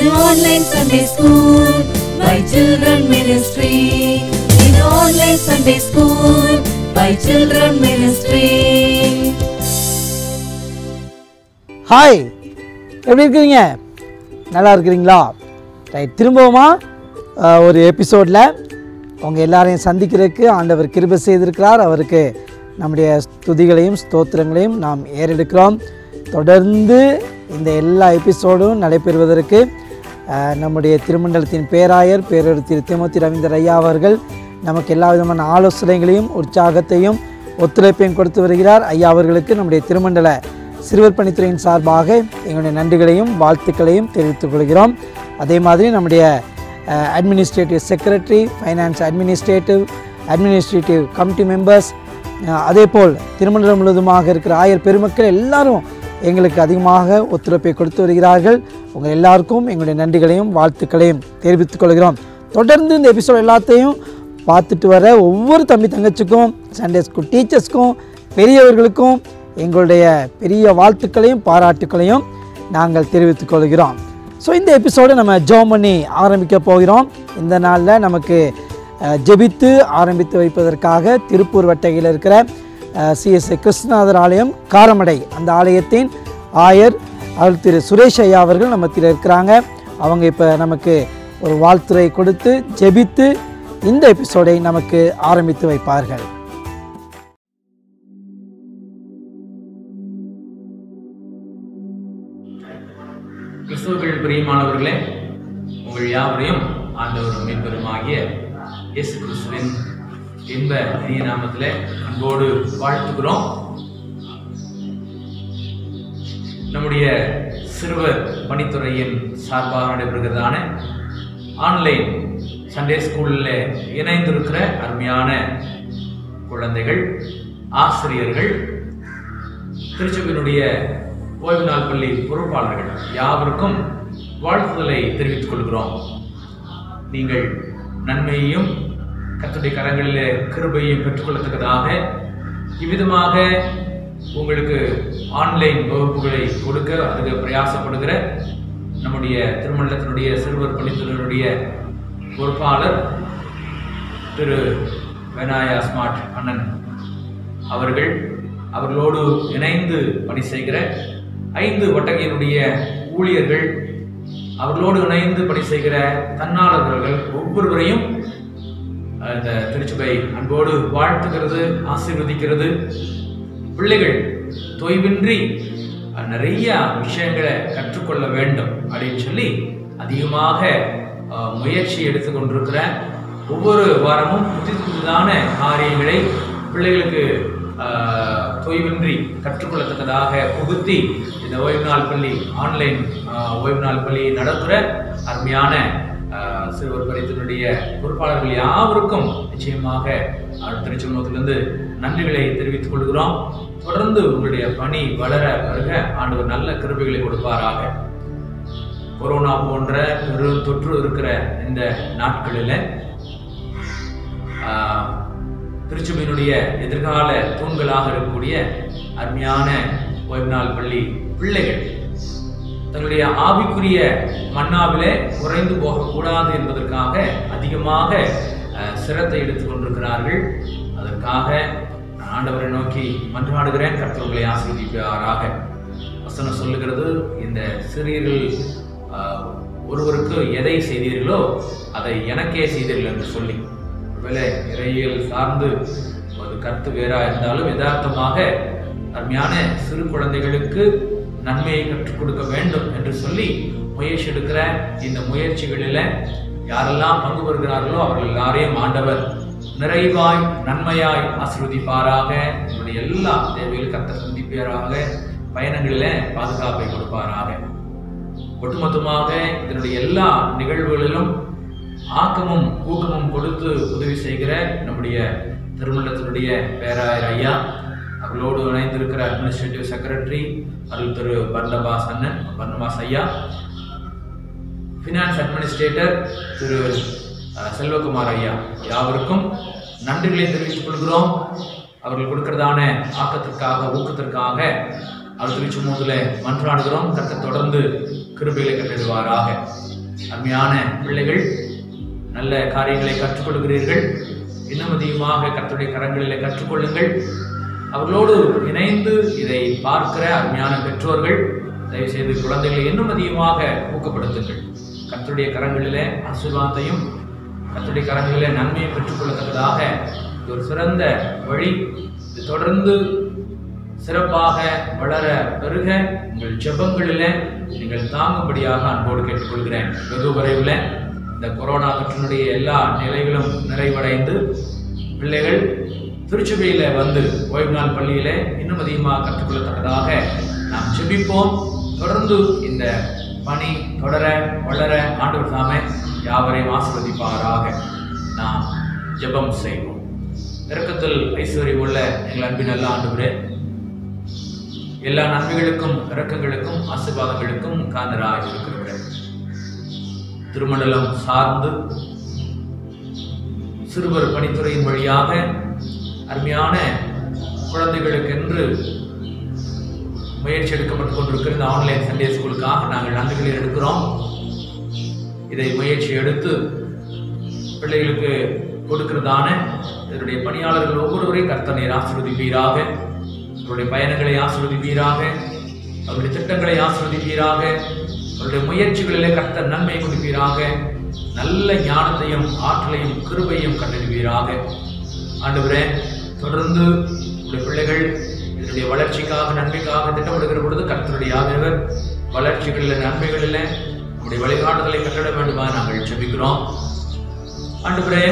in online Sunday school by Children Ministry. In online Sunday school by Children Ministry. Hi, எப்படி இருக்கிறீங்க? நல்லா இருக்கிறீங்களா? Right, திரும்பவுமா ஒரு எபிசோடில் உங்கள் எல்லாரையும் சந்திக்கிறதுக்கு ஆண்டவர் கிருபை செய்திருக்கிறார். அவருக்கு நம்முடைய ஸ்துதிகளையும் ஸ்தோத்திரங்களையும் நாம் ஏறெடுக்கிறோம். தொடர்ந்து இந்த எல்லா எபிசோடும் நடைபெறுவதற்கு நம்முடைய திருமண்டலத்தின் பேராயர் பேரொரு திரு திமோத்தி ரவீந்தர் ஐயா அவர்கள் நமக்கு எல்லா விதமான ஆலோசனைகளையும் உற்சாகத்தையும் ஒத்துழைப்பையும் கொடுத்து வருகிறார். ஐயா அவர்களுக்கு நம்முடைய திருமண்டல சிறுவர் பணித்துறையின் சார்பாக எங்களுடைய நன்றிகளையும் வாழ்த்துக்களையும் தெரிவித்துக் கொள்கிறோம். அதே மாதிரி நம்முடைய administrative secretary, finance administrative committee members, அதே போல் திருமண்டலம் முழுவதுமாக இருக்கிற ஆயர் பெருமக்கள் எல்லாரும் எங்களுக்கு அதிகமாக ஒத்துழைப்பை கொடுத்து வருகிறார்கள். உங்கள் எல்லாருக்கும் எங்களுடைய நன்றிகளையும் வாழ்த்துக்களையும் தெரிவித்துக் கொள்கிறோம். தொடர்ந்து இந்த எபிசோட் எல்லாத்தையும் பார்த்துட்டு வர ஒவ்வொரு தம்பி தங்கச்சிக்கும், சண்டே ஸ்கூல் டீச்சர்ஸ்க்கும், பெரியவர்களுக்கும் எங்களுடைய பெரிய வாழ்த்துக்களையும் பாராட்டுக்களையும் நாங்கள் தெரிவித்துக் கொள்கிறோம். ஸோ இந்த எபிசோடை நம்ம ஜெபம் பண்ணி ஆரம்பிக்க போகிறோம். இந்த நாளில் நமக்கு ஜெபித்து ஆரம்பித்து வைப்பதற்காக திருப்பூர் வட்டையில் இருக்கிற CSI கிருஷ்ணநாதர் ஆலயம் காரமடை, அந்த ஆலயத்தின் ஆயர் அவர் திரு சுரேஷ் ஐயா அவர்கள் நம்ம மத்தியில் இருக்கிறாங்க. அவங்க இப்போ நமக்கு ஒரு வாழ்த்துரை கொடுத்து ஜெபித்து இந்த எபிசோடை நமக்கு ஆரம்பித்து வைப்பார்கள். கிறிஸ்துவுக்குள் பிரியமானவர்களே, உங்கள் யாவரையும் ஆண்டவரும் மீட்பருமாகிய இயேசு கிறிஸ்துவின் இன்ப இனிய நாமத்திலே அன்போடு வாழ்த்துகிறோம். நம்முடைய சிறுவர் பணித்துறையின் சார்பாக நடைபெறுகிறதான ஆன்லைன் சண்டே ஸ்கூலில் இணைந்திருக்கிற அருமையான குழந்தைகள், ஆசிரியர்கள், திருச்சபையினுடைய ஓய்வு நாள் பள்ளி பொறுப்பாளர்கள் யாவருக்கும் வாழ்த்துதலை தெரிவித்துக் கொள்கிறோம். நீங்கள் நன்மையையும் கர்த்தருடைய கரங்களிலே கிருபையையும் பெற்றுக்கொள்ளத்தக்கதாக இவ்விதமாக உங்களுக்கு ஆன்லைன் வகுப்புகளை கொடுக்க அதுக்கு பிரயாசப்படுகிற நம்முடைய திருமண்டலத்தினுடைய சிறுவர் பணித்துறையினுடைய பொறுப்பாளர் திரு வெனாயா ஸ்மார்ட் அண்ணன் அவர்களோடு இணைந்து பணி செய்கிற 5 வட்டகையினுடைய ஊழியர்கள், அவர்களோடு இணைந்து பணி செய்கிற தன்னாளர்கள் ஒவ்வொருவரையும் இந்த திருச்சபை அன்போடு வாழ்த்துகிறது, ஆசீர்வதிக்கிறது. பிள்ளைகள் தொய்வின்றி நிறைய விஷயங்களை கற்றுக்கொள்ள வேண்டும் அப்படின்னு சொல்லி அதிகமாக முயற்சி எடுத்துக்கொண்டிருக்கிற ஒவ்வொரு வாரமும் புதிதான காரியங்களை பிள்ளைகளுக்கு தொய்வின்றி கற்றுக்கொள்ளத்தக்கதாக புகுத்தி இந்த ஓய்வு நாள் பள்ளி ஆன்லைன் ஓய்வு நாள் பள்ளி நடக்கிற அருமையான சிறுவர் பணித்துறையினுடைய பொறுப்பாளர்கள் யாவருக்கும் நிச்சயமாக திருச்செங்கோட்டிலிருந்து நன்றிகளை தெரிவித்துக் கொள்கிறோம். தொடர்ந்து உங்களுடைய பணி வளர வருக ஆண்டவர் நல்ல கிருபைகளை கொடுப்பாராக. கொரோனா போன்ற பெரும் தொற்று இருக்கிற இந்த நாட்களில் திருச்சபையினுடைய எதிர்கால தூண்களாக இருக்கக்கூடிய அருமையான ஓய்வு நாள் பள்ளி பிள்ளைகள் தன்னுடைய ஆவிக்குரிய மன்னாவிலே குறைந்து போகக்கூடாது என்பதற்காக அதிகமாக சிரத்தை எடுத்துக் கொண்டிருக்கிறார்கள். அதற்காக நான் ஆண்டவரை நோக்கி மன்றாடுகிறேன். கர்த்தர்களை ஆசீர்வதிப்பாராக. வசனம் சொல்லுகிறது, இந்த சிறியர்கள் ஒருவருக்கு எதை செய்தீர்களோ அதை எனக்கே செய்தீர்கள் என்று சொல்லி. ஒருவேளை இறையியல் சார்ந்து ஒரு கருத்து வேறா இருந்தாலும் யதார்த்தமாக அருமையான சிறு குழந்தைகளுக்கு நன்மையை கற்றுக் கொடுக்க வேண்டும் என்று சொல்லி முயற்சி எடுக்கிற இந்த முயற்சிகளில் யாரெல்லாம் பங்கு பெறுகிறார்களோ அவர்கள் எல்லாரையும் ஆண்டவர் நிறைவாய் நன்மையாய் ஆசீர்வதிப்பாராக. நம்முடைய எல்லா தேவைகளும் கர்த்தர் சந்திப்பாராக. பயணங்களில் பாதுகாப்பை கொடுப்பாராக. ஒட்டுமொத்தமாக இதனுடைய எல்லா நிகழ்வுகளிலும் ஆக்கமும் ஊக்கமும் கொடுத்து உதவி செய்கிற நம்முடைய திருமண்டலத்தினுடைய பேராயர் ஐயா, அவர்களோடு இணைந்திருக்கிற அட்மினிஸ்ட்ரேட்டிவ் செக்ரட்டரி அருள் திரு பர்னபாஸ் ஐயா, ஃபினான்ஸ் அட்மினிஸ்ட்ரேட்டர் திரு செல்வகுமார் ஐயா, யாவருக்கும் நன்றிகளை தெரிவித்துக் கொள்கிறோம். அவர்கள் கொடுக்கிறதான ஆக்கத்திற்காக ஊக்கத்திற்காக அவர் திருச்செங்கோட்டில் மன்றாடுகிறோம். கர்த்தர் தொடர்ந்து கிருபைகளை கட்டிடுவாராக. அருமையான பிள்ளைகள், நல்ல காரியங்களை கற்றுக்கொள்கிறீர்கள். இன்னும் அதிகமாக கர்த்தருடைய கரங்களிலே கற்றுக்கொள்ளுங்கள். அவர்களோடு இணைந்து இதை பார்க்கிற அருமையான பெற்றோர்கள் தயவுசெய்து குழந்தைகளை இன்னும் அதிகமாக ஊக்கப்படுத்துங்கள். கர்த்தருடைய கரங்களிலே ஆசீர்வாதத்தையும் கர்த்தருடைய கரங்களிலே நன்மையை பெற்றுக்கொள்ளத்தக்கதாக இது ஒரு சிறந்த வழி. இது தொடர்ந்து சிறப்பாக வளர பெருக உங்கள் ஜெபங்களிலே நீங்கள் தாங்கும்படியாக அன்போடு கேட்டுக்கொள்கிறேன். வெகு விரைவில் இந்த கொரோனா தொற்றினுடைய எல்லா நிலைகளும் நிறைவடைந்து பிள்ளைகள் திருச்சபையில் வந்து ஓய்வு நாள் பள்ளியிலே இன்னும் அதிகமாக கற்றுக்கொள்ளத்தக்கதாக நாம் ஜெபிப்போம். தொடர்ந்து இந்த பணி தொடர வளர ஆண்டவர் தாமே யாவரையும் ஆசீர்வதிப்பாராக. நாம் ஜெபம் செய்வோம். இரக்கத்தில் ஐஸ்வர்யம் உள்ள எங்கள் அன்பின் நல்ல ஆண்டவரே, எல்லா நன்மைகளுக்கும் இரக்கங்களுக்கும் ஆசீர்வாதங்களுக்கும் காரணராக இருக்கிற திருமண்டலம் சார்ந்து சிறுவர் பணித்துறையின் வழியாக அருமையான குழந்தைகளுக்கென்று முயற்சி எடுக்கப்பட்டுக் கொண்டிருக்கிற இந்த ஆன்லைன் சண்டே ஸ்கூலுக்காக நாங்கள் நன்றிகளை எடுக்கிறோம். இதை முயற்சி எடுத்து பிள்ளைகளுக்கு கொடுக்கிறதான இதனுடைய பணியாளர்கள் ஒவ்வொருவரையும் கர்த்தர் நீர் ஆசீர்வதிப்பீராக. அவருடைய பயணங்களை ஆசீர்வதிப்பீராக. அவருடைய திட்டங்களை ஆசீர்வதிப்பீராக. அவருடைய முயற்சிகளிலே கர்த்தர் நன்மை கொடுப்பீராக. நல்ல ஞானத்தையும் ஆற்றலையும் கிருபையும் கண்டறிவீராக. ஆண்டவரே, தொடர்ந்து உடைய பிள்ளைகள் இதனுடைய வளர்ச்சிக்காக நன்மைக்காக திட்டமிடுகிற பொழுது கர்த்தருடைய ஆவியானவர் வளர்ச்சிகளில் நன்மைகளில் உடைய வழிகாட்டுதலை கட்டிட வேண்டுமா நாங்கள் ஜெபிக்கிறோம். ஆண்டவரே,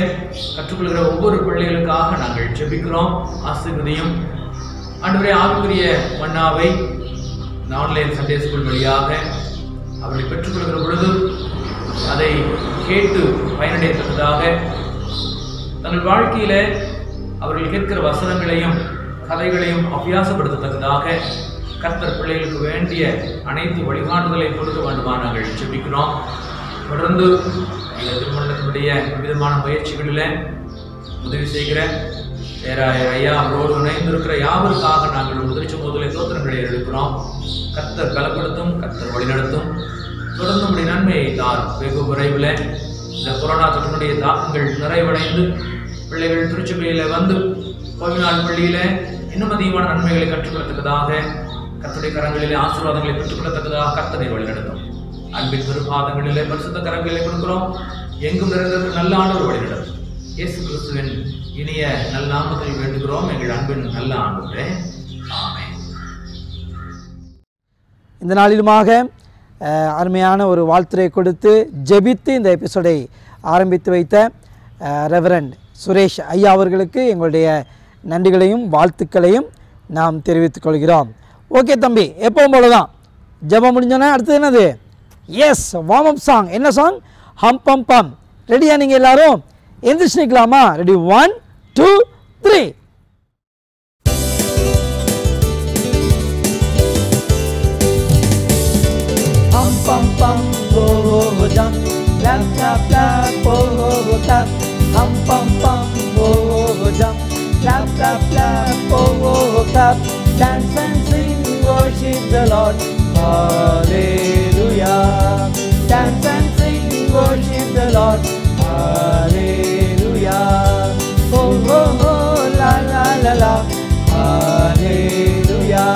கற்றுக்கொள்கிற ஒவ்வொரு பிள்ளைகளுக்காக நாங்கள் ஜெபிக்கிறோம். ஆசீர்வதியும் ஆண்டவரே, ஆவிக்குரிய மன்னாவை இந்த ஆன்லைன் சண்டே ஸ்கூல் வழியாக அவர்களை பெற்றுக்கொள்கிற பொழுது அதை கேட்டு பயனடையத்தக்கதாக தங்கள் வாழ்க்கையில அவர்கள் கேட்கிற வசனங்களையும் கதைகளையும் அபியாசப்படுத்தத்தக்கதாக கர்த்தர் பிள்ளைகளுக்கு வேண்டிய அனைத்து வழிகாட்டுதலை கொடுக்க வேண்டுமா நாங்கள் ஜெபிக்கிறோம். தொடர்ந்து இந்த திருமணத்தினுடைய விதமான முயற்சிகளில் உதவி செய்கிற பேராயர் ஐயா அவரோடு இணைந்திருக்கிற யாவருக்காக நாங்கள் முதலை தோத்திரங்களை எடுக்கிறோம். கர்த்தர் பலப்படுத்தும், கர்த்தர் வழிநடத்தும். தொடர்ந்து உடைய நன்மையை தார். வெகு விரைவில் இந்த கொரோனா தொற்றினுடைய தாக்கங்கள் நிறைவடைந்து பிள்ளைகள் திருச்சபையில வந்து ஓய்வு நாள் பள்ளியில இன்னும் அதிகமான நன்மைகளை கற்றுக்கொள்ளத்தக்கதாக கர்த்தருடைய கரங்களிலே ஆசீர்வாதங்களை பெற்றுக்கொள்ளத்தக்கதாக கர்த்தரை வழிநடத்தும். அன்பின் திருப்பாதங்களிலே பரிசுத்த கரங்களிலே கொடுக்கிறோம். எங்கும் நிறைந்த நல்ல ஆண்டவர் வழிநடத்தும். இயேசு கிறிஸ்துவின் இனிய நல்ல நாமத்தில் வேண்டுகிறோம் எங்கள் அன்பின் நல்ல ஆண்டவரே. ஆமென். இந்த நாளிலுமாக அருமையான ஒரு வாழ்த்துரை கொடுத்து ஜெபித்து இந்த எபிசோடை ஆரம்பித்து வைத்த ரெவரண்ட் சுரேஷ் ஐயா அவர்களுக்கு எங்களுடைய நன்றிகளையும் வாழ்த்துக்களையும் நாம் தெரிவித்துக் கொள்கிறோம். ஓகே தம்பி, எப்பவும் போல தான் ஜெபம் முடிஞ்சோன்னா அடுத்தது என்னது? Yes, warm up song. என்ன சாங்? ஹம் பம் பம். ரெடியா நீங்கள் எல்லாரும்? எந்திரிச்சு நிற்கலாமா? Ready? 1 2 3. Hum pum pum, ho ho ho jump, clap clap clap, ho ho ho clap. Hum pum pum, ho ho ho jump, clap clap clap, ho ho ho clap. Dance and sing, worship the Lord, hallelujah. Dance and sing, worship the Lord, hallelujah. Ho ho ho, la la la la, hallelujah.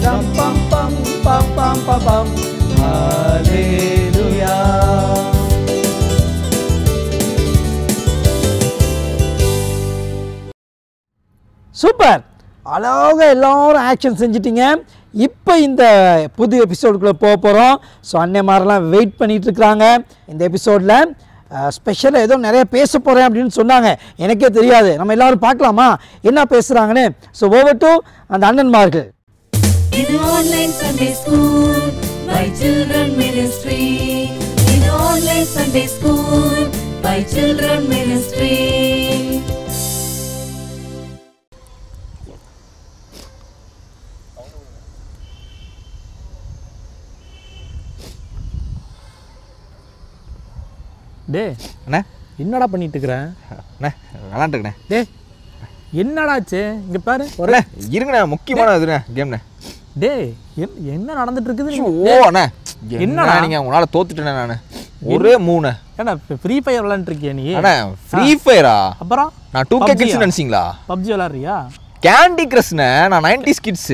Rum pum pum, pum pum pum pum. Hallelujah. Super, அழகாக எல்லாரும் action செஞ்சிட்டிங்க. இப்போ இந்த புது எபிசோடுக்குள்ளே போக போகிறோம். So அன்னைமாரெலாம் wait பண்ணிகிட்டு இருக்கிறாங்க. இந்த எபிசோடில் ஸ்பெஷலாக ஏதோ நிறைய பேச போகிறேன் அப்படின்னு சொன்னாங்க. எனக்கே தெரியாது. நம்ம எல்லோரும் பார்க்கலாமா என்ன பேசுகிறாங்கன்னு? ஸோ ஓவர் டு அந்த அண்ணன்மார்கள். இது online Sunday school by Children Ministry. இது online Sunday school by Children Ministry. டே அண்ணா, என்னடா பண்ணிட்டு இருக்கிறேன்? அண்ணா விளாண்டுருக்கண்ணே. டே என்னடாச்சு இங்கே பாரு. ஒரு இருங்கண்ணா, முக்கியமான இதுண்ணே கேம்ண்ணே. டே என்ன நடந்துட்டு இருக்குது? ஓ அண்ணா, என்னடா நீங்கள் உங்களால் தோத்துட்டேண்ணே நான். ஒரே 3. ஏன்னா ஃப்ரீ ஃபயர் விளையாண்டுருக்கியா நீ? அண்ணா ஃப்ரீ ஃபயரா? அப்புறம் நான் 2K கிட்ஸ் நினைச்சீங்களா? பப்ஜி விளையாடுறியா? கேண்டி கிரஷ்ண்ணே, நான் 90s கிட்ஸ்.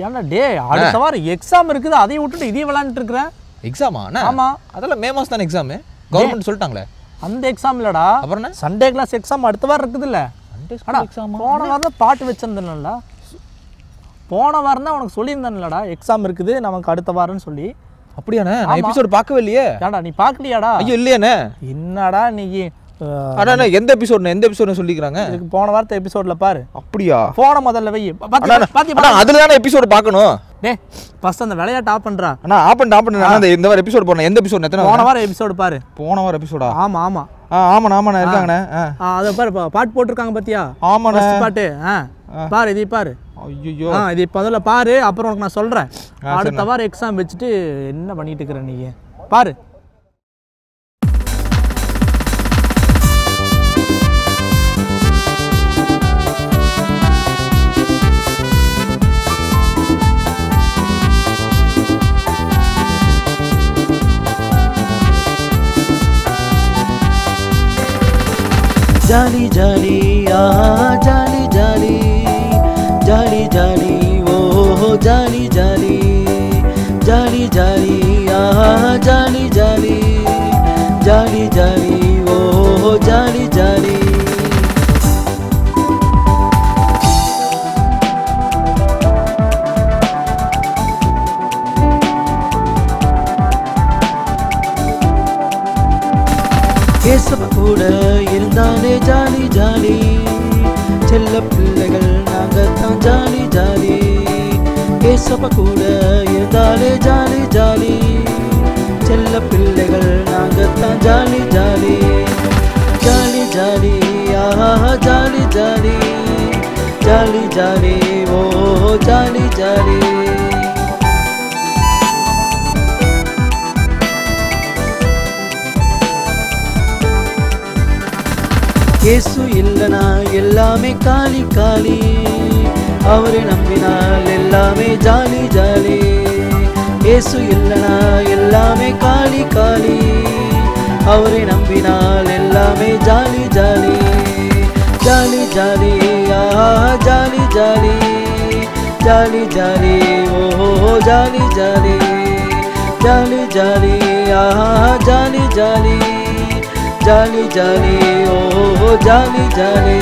ஏன்னா டே அடுத்த வாரம் எக்ஸாம் இருக்குது, அதையும் விட்டுட்டு இதையும் விளையாண்டுட்டு இருக்கிறேன். எக்ஸாமா? ஆமா, அதெல்லாம் மே மாசம் தானே எக்ஸாமு, கவர்மெண்ட் சொல்லிட்டாங்களே. அந்த எக்ஸாம் இல்லடா, அப்புறம் சண்டே கிளாஸ் எக்ஸாம் அடுத்த வாரம் இருக்குது இல்ல? போன வாரம் தான் பாட்டு வச்சிருந்தேன்ல, போன வாரம் தான் உனக்கு சொல்லியிருந்தேன்லடா எக்ஸாம் இருக்குது நமக்கு அடுத்த வாரம்னு சொல்லி. அப்படியாண்ணே? நான் எபிசோட் பார்க்கவே இல்லையே. ஏன்டா நீ பார்க்கலையாடா? ஐயோ இல்லையாண்ணே. என்னடா நீ அண்ணா எந்த எபிசோட்னு சொல்லிக்கிறாங்க? இதுக்கு போன வாரத்தை எபிசோட்ல பாரு. அப்படியா? போன முதல்ல வை. அதுல தானே எபிசோட் பார்க்கணும். டேய் ஃபர்ஸ்ட் அந்த விளையாட்டு ஆஃப் பண்றா. அண்ணா ஆஃப் பண்ணு. அந்த இந்த வாரம் எபிசோட் போறேன். எந்த எபிசோட் எத்தனை? போன வாரம் எபிசோட் பாரு. போன வாரம் எபிசோடா? ஆமா ஆமா ஆமாண்ணா இருக்காங்கண்ணே. அத பாரு, பாட்டு போட்டுருக்காங்க பாத்தியா? ஆமாண்ணே பாட்டு பாரு, இதை பாரு. ஐயோ இது முதல்ல பாரு, அப்புறம் உனக்கு நான் சொல்றேன். அடுத்த வாரம் எக்ஸாம் வச்சுட்டு என்ன பண்ணிட்டு இருக்கிற நீ பாரு. Jolly jolly jolly jolly jolly jolly ஓ jolly jolly jolly jolly jolly jolly jolly jolly ஓ ஜாலி ஜாலி. ஏசப்பா கூட இருந்தாலே ஜாலி ஜாலி, செல்ல பிள்ளைகள் நாங்கத்தான் ஜாலி ஜாலி. ஏசப்பா கூட இருந்தாலே ஜாலி ஜாலி, செல்ல பிள்ளைகள் நாங்கத்தான் jolly jolly. Jolly jolly jolly jolly jolly jolly ஓ ஜாலி ஜாலி. இயேசு இல்லனா எல்லாமே காலி காலி, அவரை நம்பினால் எல்லாமே ஜாலி ஜாலி. இயேசு இல்லனா எல்லாமே காலி காலி, அவரை நம்பினால் எல்லாமே jolly jolly. Jolly jolly jolly jolly jolly jolly ஓ jolly jolly jolly jolly jolly jolly jolly jolly ஓ ஜாலி ஜாலி.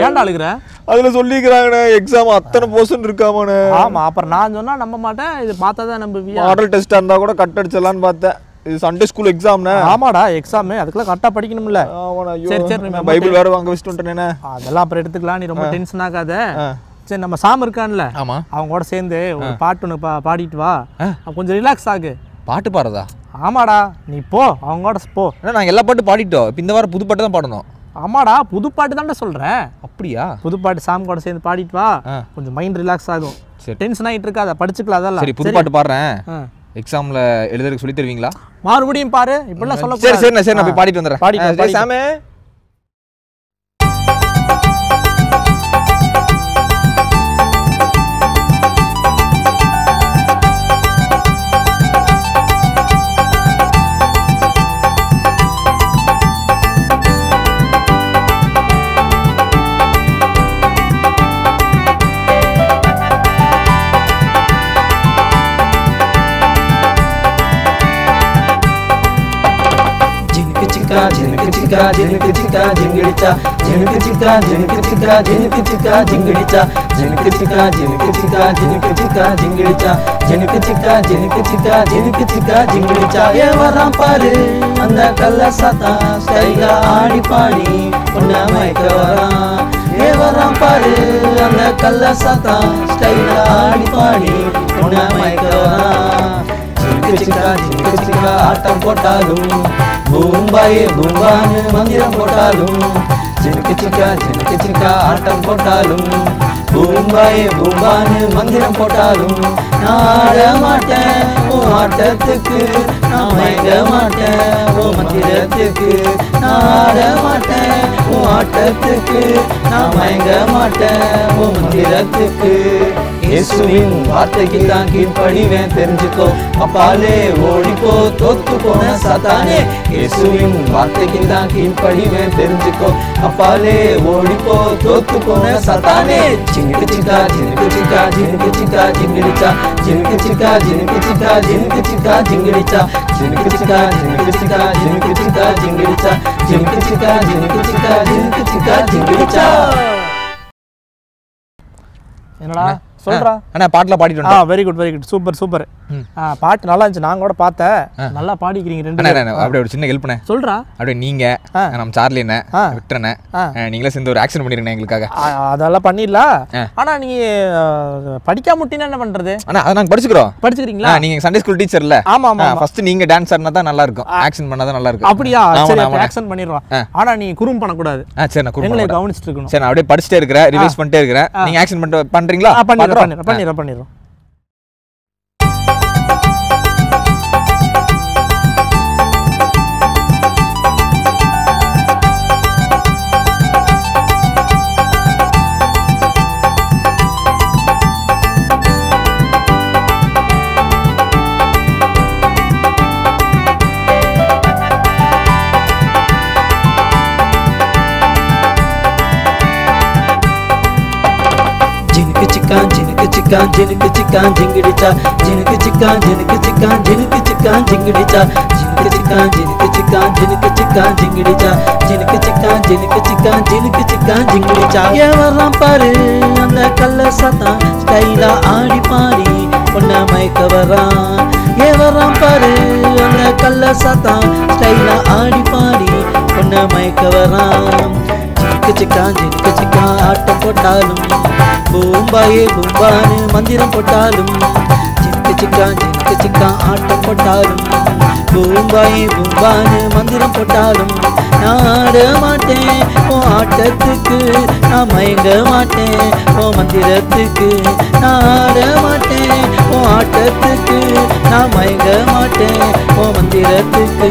ஏன்டா அழுகுற? அதுல சொல்லிக்கிறாங்கண்ணே எக்ஸாம் அத்தனை போர்ஷன் இருக்காமாண்ணே. ஆமா, அப்புறம் நான் சொன்னா நம்ப மாட்டேன், இது பார்த்தா தான் நம்புவியா? மாடல் டெஸ்டா இருந்தா கூட கட் அடிச்சிடலான்னு பார்த்தேன். இது சண்டே ஸ்கூல் எக்ஸாம்ண்ணே. ஆமாடா எக்ஸாம், அதுக்கெல்லாம் கரெக்டா படிக்கணும்ல. சரி சரி, பைபிள் வேற வாங்க வச்சுட்டு வந்துட்டேனே. அதெல்லாம் அப்புறம் எடுத்துக்கலாம், நீ ரொம்ப டென்ஷன் ஆகாத. சரி, நம்ம சாம் இருக்கான்ல, ஆமா, அவங்க கூட சேர்ந்து ஒரு பாட்டு ஒன்று பாடிட்டு வா, கொஞ்சம் ரிலாக்ஸ் ஆகு. பாட்டு பாடுறதா? ஆமாடா, நீ போ, அவங்க கூட போ. நாங்கள் எல்லா பாட்டு பாடிட்டோம், இப்போ இந்த வாரம் புது பாட்டு தான் பாடணும். ஆமாடா, புது பாட்டு தான்டா சொல்கிறேன். அப்படியா? புது பாட்டு சாம் கூட சேர்ந்து பாடிட்டு வா, கொஞ்சம் மைண்ட் ரிலாக்ஸ் ஆகும். சரி, டென்ஷன் ஆகிட்டு இருக்காத, படிச்சுக்கலாம். அதெல்லாம் சரி, புது பாட்டு பாடுறேன். எக்ஸாமில் எழுதுறதுக்கு சொல்லி தருவீங்களா? மறுபடியும் பாரு, இப்படிலாம் சொல்ல. சரி சரி, நான் போய் பாடிட்டு வந்துடுறேன். பாடிட்டு சாமே. झिनक चिका झिनक चिका झिंगड़ीचा झिनक चिका झिनक चिका झिनक चिका झिंगड़ीचा झिनक चिका झिनक चिका झिनक चिका झिंगड़ीचा झिनक चिका झिनक चिका झिनक चिका झिंगड़ीचा एवराम पारे अंदा कल्लसाता स्टाइला आडी पाडी पुन्हा मैकवरा एवराम पारे अंदा कल्लसाता स्टाइला आडी पाडी पुन्हा मैकवरा झिनक चिका आटम पोटालू பூம்பாயே பூம்பான்னு மந்திரம் போட்டாலும் ஜினுக்கு சிக்கா ஆட்டம் போட்டாலும் பூம்பாயே பூம்பான்னு மந்திரம் போட்டாலும் நான் ஆட மாட்டேன் ஓ ஆட்டத்துக்கு, நான் மயங்க மாட்டேன் ஓ மந்திரத்துக்கு. நான் ஆட மாட்டேன் ஓ ஆட்டத்துக்கு, நான் மயங்க மாட்டேன் ஓ மந்திரத்துக்கு. இயேசுவின் வார்த்தைக்கு தான் கீழ்ப்படிவேன் தெரிஞ்சுக்கோ. அப்பாலே ஓடிப்போ தோத்து போன சாத்தானே, இயேசுவின் வார்த்தைக்கு தான் கீழ்ப்படிவேன் தெரிஞ்சுக்கோ. அப்பாலே ஓடிப்போ தோத்து போன சாத்தானே. ஜினுக்கு சிக்கா ஜினுக்கு சிக்கா ஜினுக்கு சிக்கா ஜிங்கிடிச்சா, ஜினுக்கு சிக்கா ஜினுக்கு சிக்கா ஜினுக்கு சிக்கா ஜிங்கிடிச்சா, ஜினுக்கு சிக்கா ஜினுக்கு சிக்கா ஜினுக்கு சிக்கா ஜிங்கிடிச்சா, ஜினுக்கு சிக்கா ஜினுக்கு சிக்கா ஜினுக்கு சிக்கா ஜிங்கிடிச்சா. என்னடா சொல்றா? அண்ணா பாட்டுலாம் பாடிட்டு வந்தோம். Very good very good, super super. பாட்டு நல்லா இருந்துச்சு, நான் கூட பார்த்தேன். நல்லா பாடிக்கிறீங்க ரெண்டு பேரும். அப்படியே ஒரு சின்ன ஹெல்ப் பண்ண சொல்றா. அப்படியே நீங்க நம்ம சார்லி என்ன விட்டுறேன், நீங்களே சேர்ந்து ஒரு ஆக்ஷன் பண்ணிருக்கேன் எங்களுக்காக. அதெல்லாம் பண்ணிடலாம். ஆனா நீங்க படிக்காம முட்டினா என்ன பண்றது? அண்ணா அதை நாங்க படிச்சுக்கிறோம். படிச்சுக்கிறீங்களா? நீங்க சண்டே ஸ்கூல் டீச்சர்ல. ஆமா ஆமா. ஃபர்ஸ்ட் நீங்க டான்ஸ் ஆடினா தான் நல்லா இருக்கும், ஆக்ஷன் பண்ணா தான் நல்லா இருக்கும். அப்படியா? சரி ஆக்ஷன் பண்ணிடுறோம். ஆனா நீ குறும் பண்ண கூடாது. சரி நான் எங்களை கவனிச்சிட்டு இருக்கணும். சரி நான் அப்படியே படிச்சிட்டே இருக்கிறேன், ரிவைஸ் பண்ணிட்டே இருக்கிறேன். நீங்க ஆக்ஷன் பண்றீங்களா? பண்ணிடுறோம். जिनक चिकान जिनक चिकान जिंगड़ीचा, जिनक चिकान जिनक चिकान जिनक चिकान जिंगड़ीचा, जिनक चिकान जिनक चिकान जिनक चिकान जिंगड़ीचा, जिनक चिकान जिनक चिकान जिनक चिकान जिंगड़ीचा. எவராம் பாரு அந்த கள்ள சத்தம் ஸ்டைலா ஆடி பாடி பொண்ண மயக்க வரான். எவராம் பாரு அந்த கள்ள சத்தம் ஸ்டைலா ஆடி பாடி பொண்ண மயக்க வரான். ஜினுக்கு சிக்கான் ஆட்டம் போட்டாலும் பூம்பாயே பூம்பானு மந்திரம் போட்டாலும், ஜினுக்கு சிக்கான் ஆட்டம் போட்டாலும் பூம்பாயே பூம்பானு மந்திரம் போட்டாலும், நான் ஆட மாட்டேன் உன் ஆட்டத்துக்கு, நான் மயங்க மாட்டேன் உன் மந்திரத்துக்கு, நான் ஆட மாட்டேன் உன் ஆட்டத்துக்கு, நான் மயங்க மாட்டேன் உன் மந்திரத்துக்கு.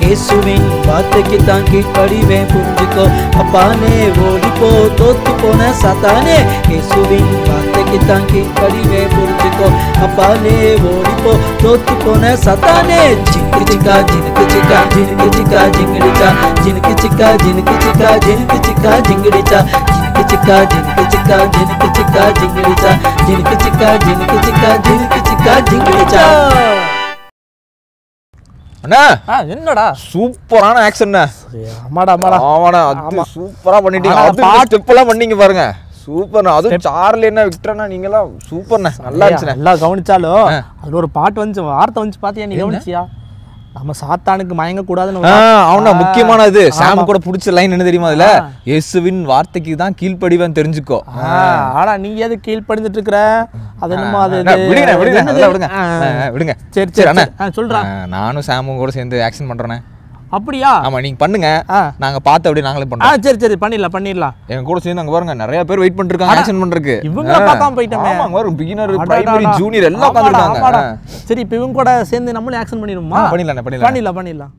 இயேசுவின் வார்த்தைக்கு தான் கீழ்ப்படிவேன் புரிஞ்சுக்கோ. அப்பானே ஓடிப்போ தோத்து போன சாத்தானே, இயேசுவின் வார்த்தைக்கு தான் கீழ்ப்படிவேன் புரிஞ்சுக்கோ. அப்பானே ஓடிப்போ தோத்து போன சாத்தானே. ஜினுக்கு சிக்கா ஜினுக்கு சிக்கா ஜினுக்கு சிக்கா ஜிங்கடிச்சா, ஜினுக்கு சிக்கா ஜினுக்கு சிக்கா ஜினுக்கு சிக்கா ஜிங்கடிச்சா, ஜினுக்கு சிக்கா ஜினுக்கு சிக்கா ஜினுக்கு சிக்கா ஜிங்கடிச்சா, ஜினுக்கு சிக்கா ஜினுக்கு சிக்கா ஜினுக்கு சிக்கா ஜிங்கடிச்சா. அண்ணா என்னடா சூப்பரான ஆக்ஷன். ஆமாடா ஆமாடா ஆமாடா, அது சூப்பரா பண்ணிட்டீங்க. அது ஸ்டெப் எல்லாம் பண்ணீங்க பாருங்க, சூப்பர்ண்ணா. அதுவும் சார்லி என்ன விக்டர்னா நீங்களாம் சூப்பர்ண்ணா, நல்லா இருந்துச்சு. நல்லா கவனிச்சாலும் அது ஒரு பாட்டு வந்து வார்த்தை வந்து பாத்தியா? நீ கவனிச்சியா? நம்ம சாத்தானுக்கு மயங்க கூடாதுன்னு அவனா முக்கியமானது. சாம் கூட பிடிச்ச லைன் என்ன தெரியுமா? அதுல இயேசுவின் வார்த்தைக்கு தான் கீழ்ப்படிவேன் தெரிஞ்சுக்கோ. ஆனா நீ எது கீழ்ப்படிஞ்சிட்டு இருக்கிற? அது என்னமோ அது விடுங்க. சரி சரி அண்ணா சொல்றா. நானும் சாமும் கூட சேர்ந்து ஆக்ஷன் பண்றேன். அப்படியா? ஆமா நீங்க பண்ணுங்க, நாங்க பார்த்து அப்படியே நாங்களே பண்றோம். சரி சரி பண்ணிடலாம். எங்க கூட சேர்ந்து அங்க பாருங்க நிறைய பேர் வெயிட் பண்ணிட்டு இருக்காங்க ஆக்ஷன் பண்றதுக்கு. இவங்க பார்க்காம போயிட்டோமே. ஆமா அங்க பிகினர் பிரைமரி ஜூனியர் எல்லாம் உட்கார்ந்திருக்காங்க. சரி இப்போ இவங்க கூட சேர்ந்து நம்மளே ஆக்ஷன் பண்ணிடுவோமா? பண்ணிடலாம்.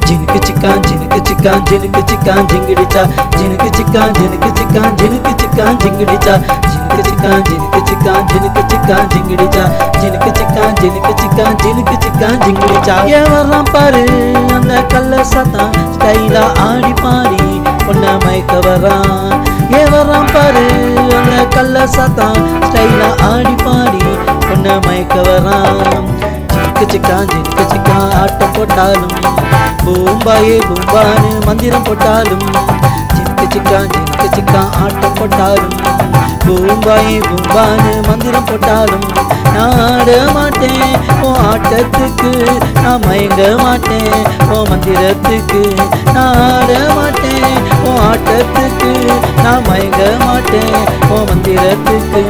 जिनक चिकान जिंगड़ीचा, जिनक चिकान जिनक चिकान जिंगड़ीचा, जिनक चिकान जिनक चिकान जिंगड़ीचा, जिनक चिकान जिनक चिकान जिंगड़ीचा. எவராம் பாரு அந்த கள்ள சத்தம் ஸ்டைலா ஆடி பாடி பொண்ண மயக்க வரான். எவராம் பாரு அந்த கள்ள சத்தம் ஸ்டைலா ஆடி பாடி பொண்ண மயக்க வரான். ஜினுக்கு சிக்கான் ஆட்டம் போட்டாலும் பூம்பாயே பூம்பானு மந்திரம் போட்டாலும், ஜினுக்கு சிக்கான் ஆட்டம் போட்டாலும் பூம்பாயே பூம்பானு மந்திரம் போட்டாலும், நான் ஆட மாட்டேன் உன் ஆட்டத்துக்கு, நான் மயங்க மாட்டேன் உன் மந்திரத்துக்கு, நான் ஆட மாட்டேன் உன் ஆட்டத்துக்கு, நான் மயங்க மாட்டேன் உன் மந்திரத்துக்கு.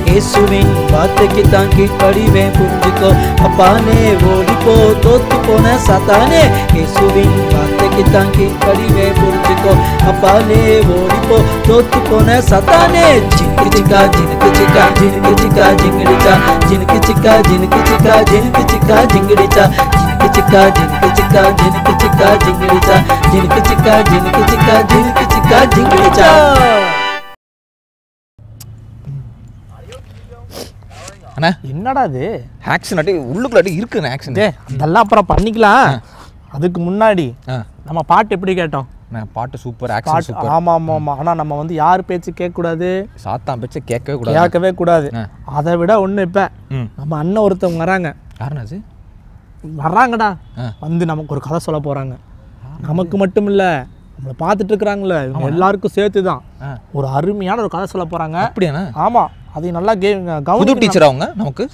இயேசுவின் வார்த்தைக்கு தான் கீழ்ப்படிவேன் புரிஞ்சுக்கோ அப்பாலே ஓடிப்போ தோத்து போன சாத்தானே இயேசுவின் வார்த்தைக்கு தான் கீழ்ப்படிவேன் புரிஞ்சுக்கோ அப்பாலே ஓடிப்போ தோத்து போன சாத்தானே ஜினுக்கு சிக்கா ஜினுக்கு சிக்கா ஜினுக்கு சிக்கா ஜிங்கிடிச்சா ஜினுக்கு சிக்கா ஜினுக்கு சிக்கா ஜினுக்கு சிக்கா ஜிங்கிடிச்சா ஜினுக்கு சிக்கா ஜினுக்கு சிக்கா ஜினுக்கு சிக்கா ஜிங்கிடிச்சா ஜினுக்கு சிக்கா ஜினுக்கு சிக்கா ஜினுக்கு சிக்கா ஜிங்கிடிச்சா அண்ணா என்னடா இது ஆக்ஷன் அட்டி உள்ளுக்குள்ள இருக்குண்ணே ஆக்ஷன். அதெல்லாம் அப்புறம் பண்ணிக்கலாம். அதுக்கு முன்னாடி நம்ம பாட்டு எப்படி கேட்டோம்? பாட்டு சூப்பர், ஆக்ஷன் சூப்பர். ஆமாம் ஆமாம் ஆமாம். ஆனால் நம்ம வந்து யார் பேச்சு கேட்கக்கூடாது, சாத்தான் பேச்சு கேட்கவே கூடாது. அதை விட ஒன்று இப்போ நம்ம அண்ணன் ஒருத்தவங்க வராங்க. யாருண்ணா அது? வர்றாங்கடா, வந்து நமக்கு ஒரு கதை சொல்ல போகிறாங்க. நமக்கு மட்டும் இல்லை, நம்மளை பார்த்துட்டு இருக்கிறாங்களே இவங்க எல்லாருக்கும் சேர்த்து தான் ஒரு அருமையான ஒரு கதை சொல்ல போகிறாங்க. அப்படியாண்ணா? ஆமாம், அதை நல்லா புது டீச்சர் அவங்க நமக்கு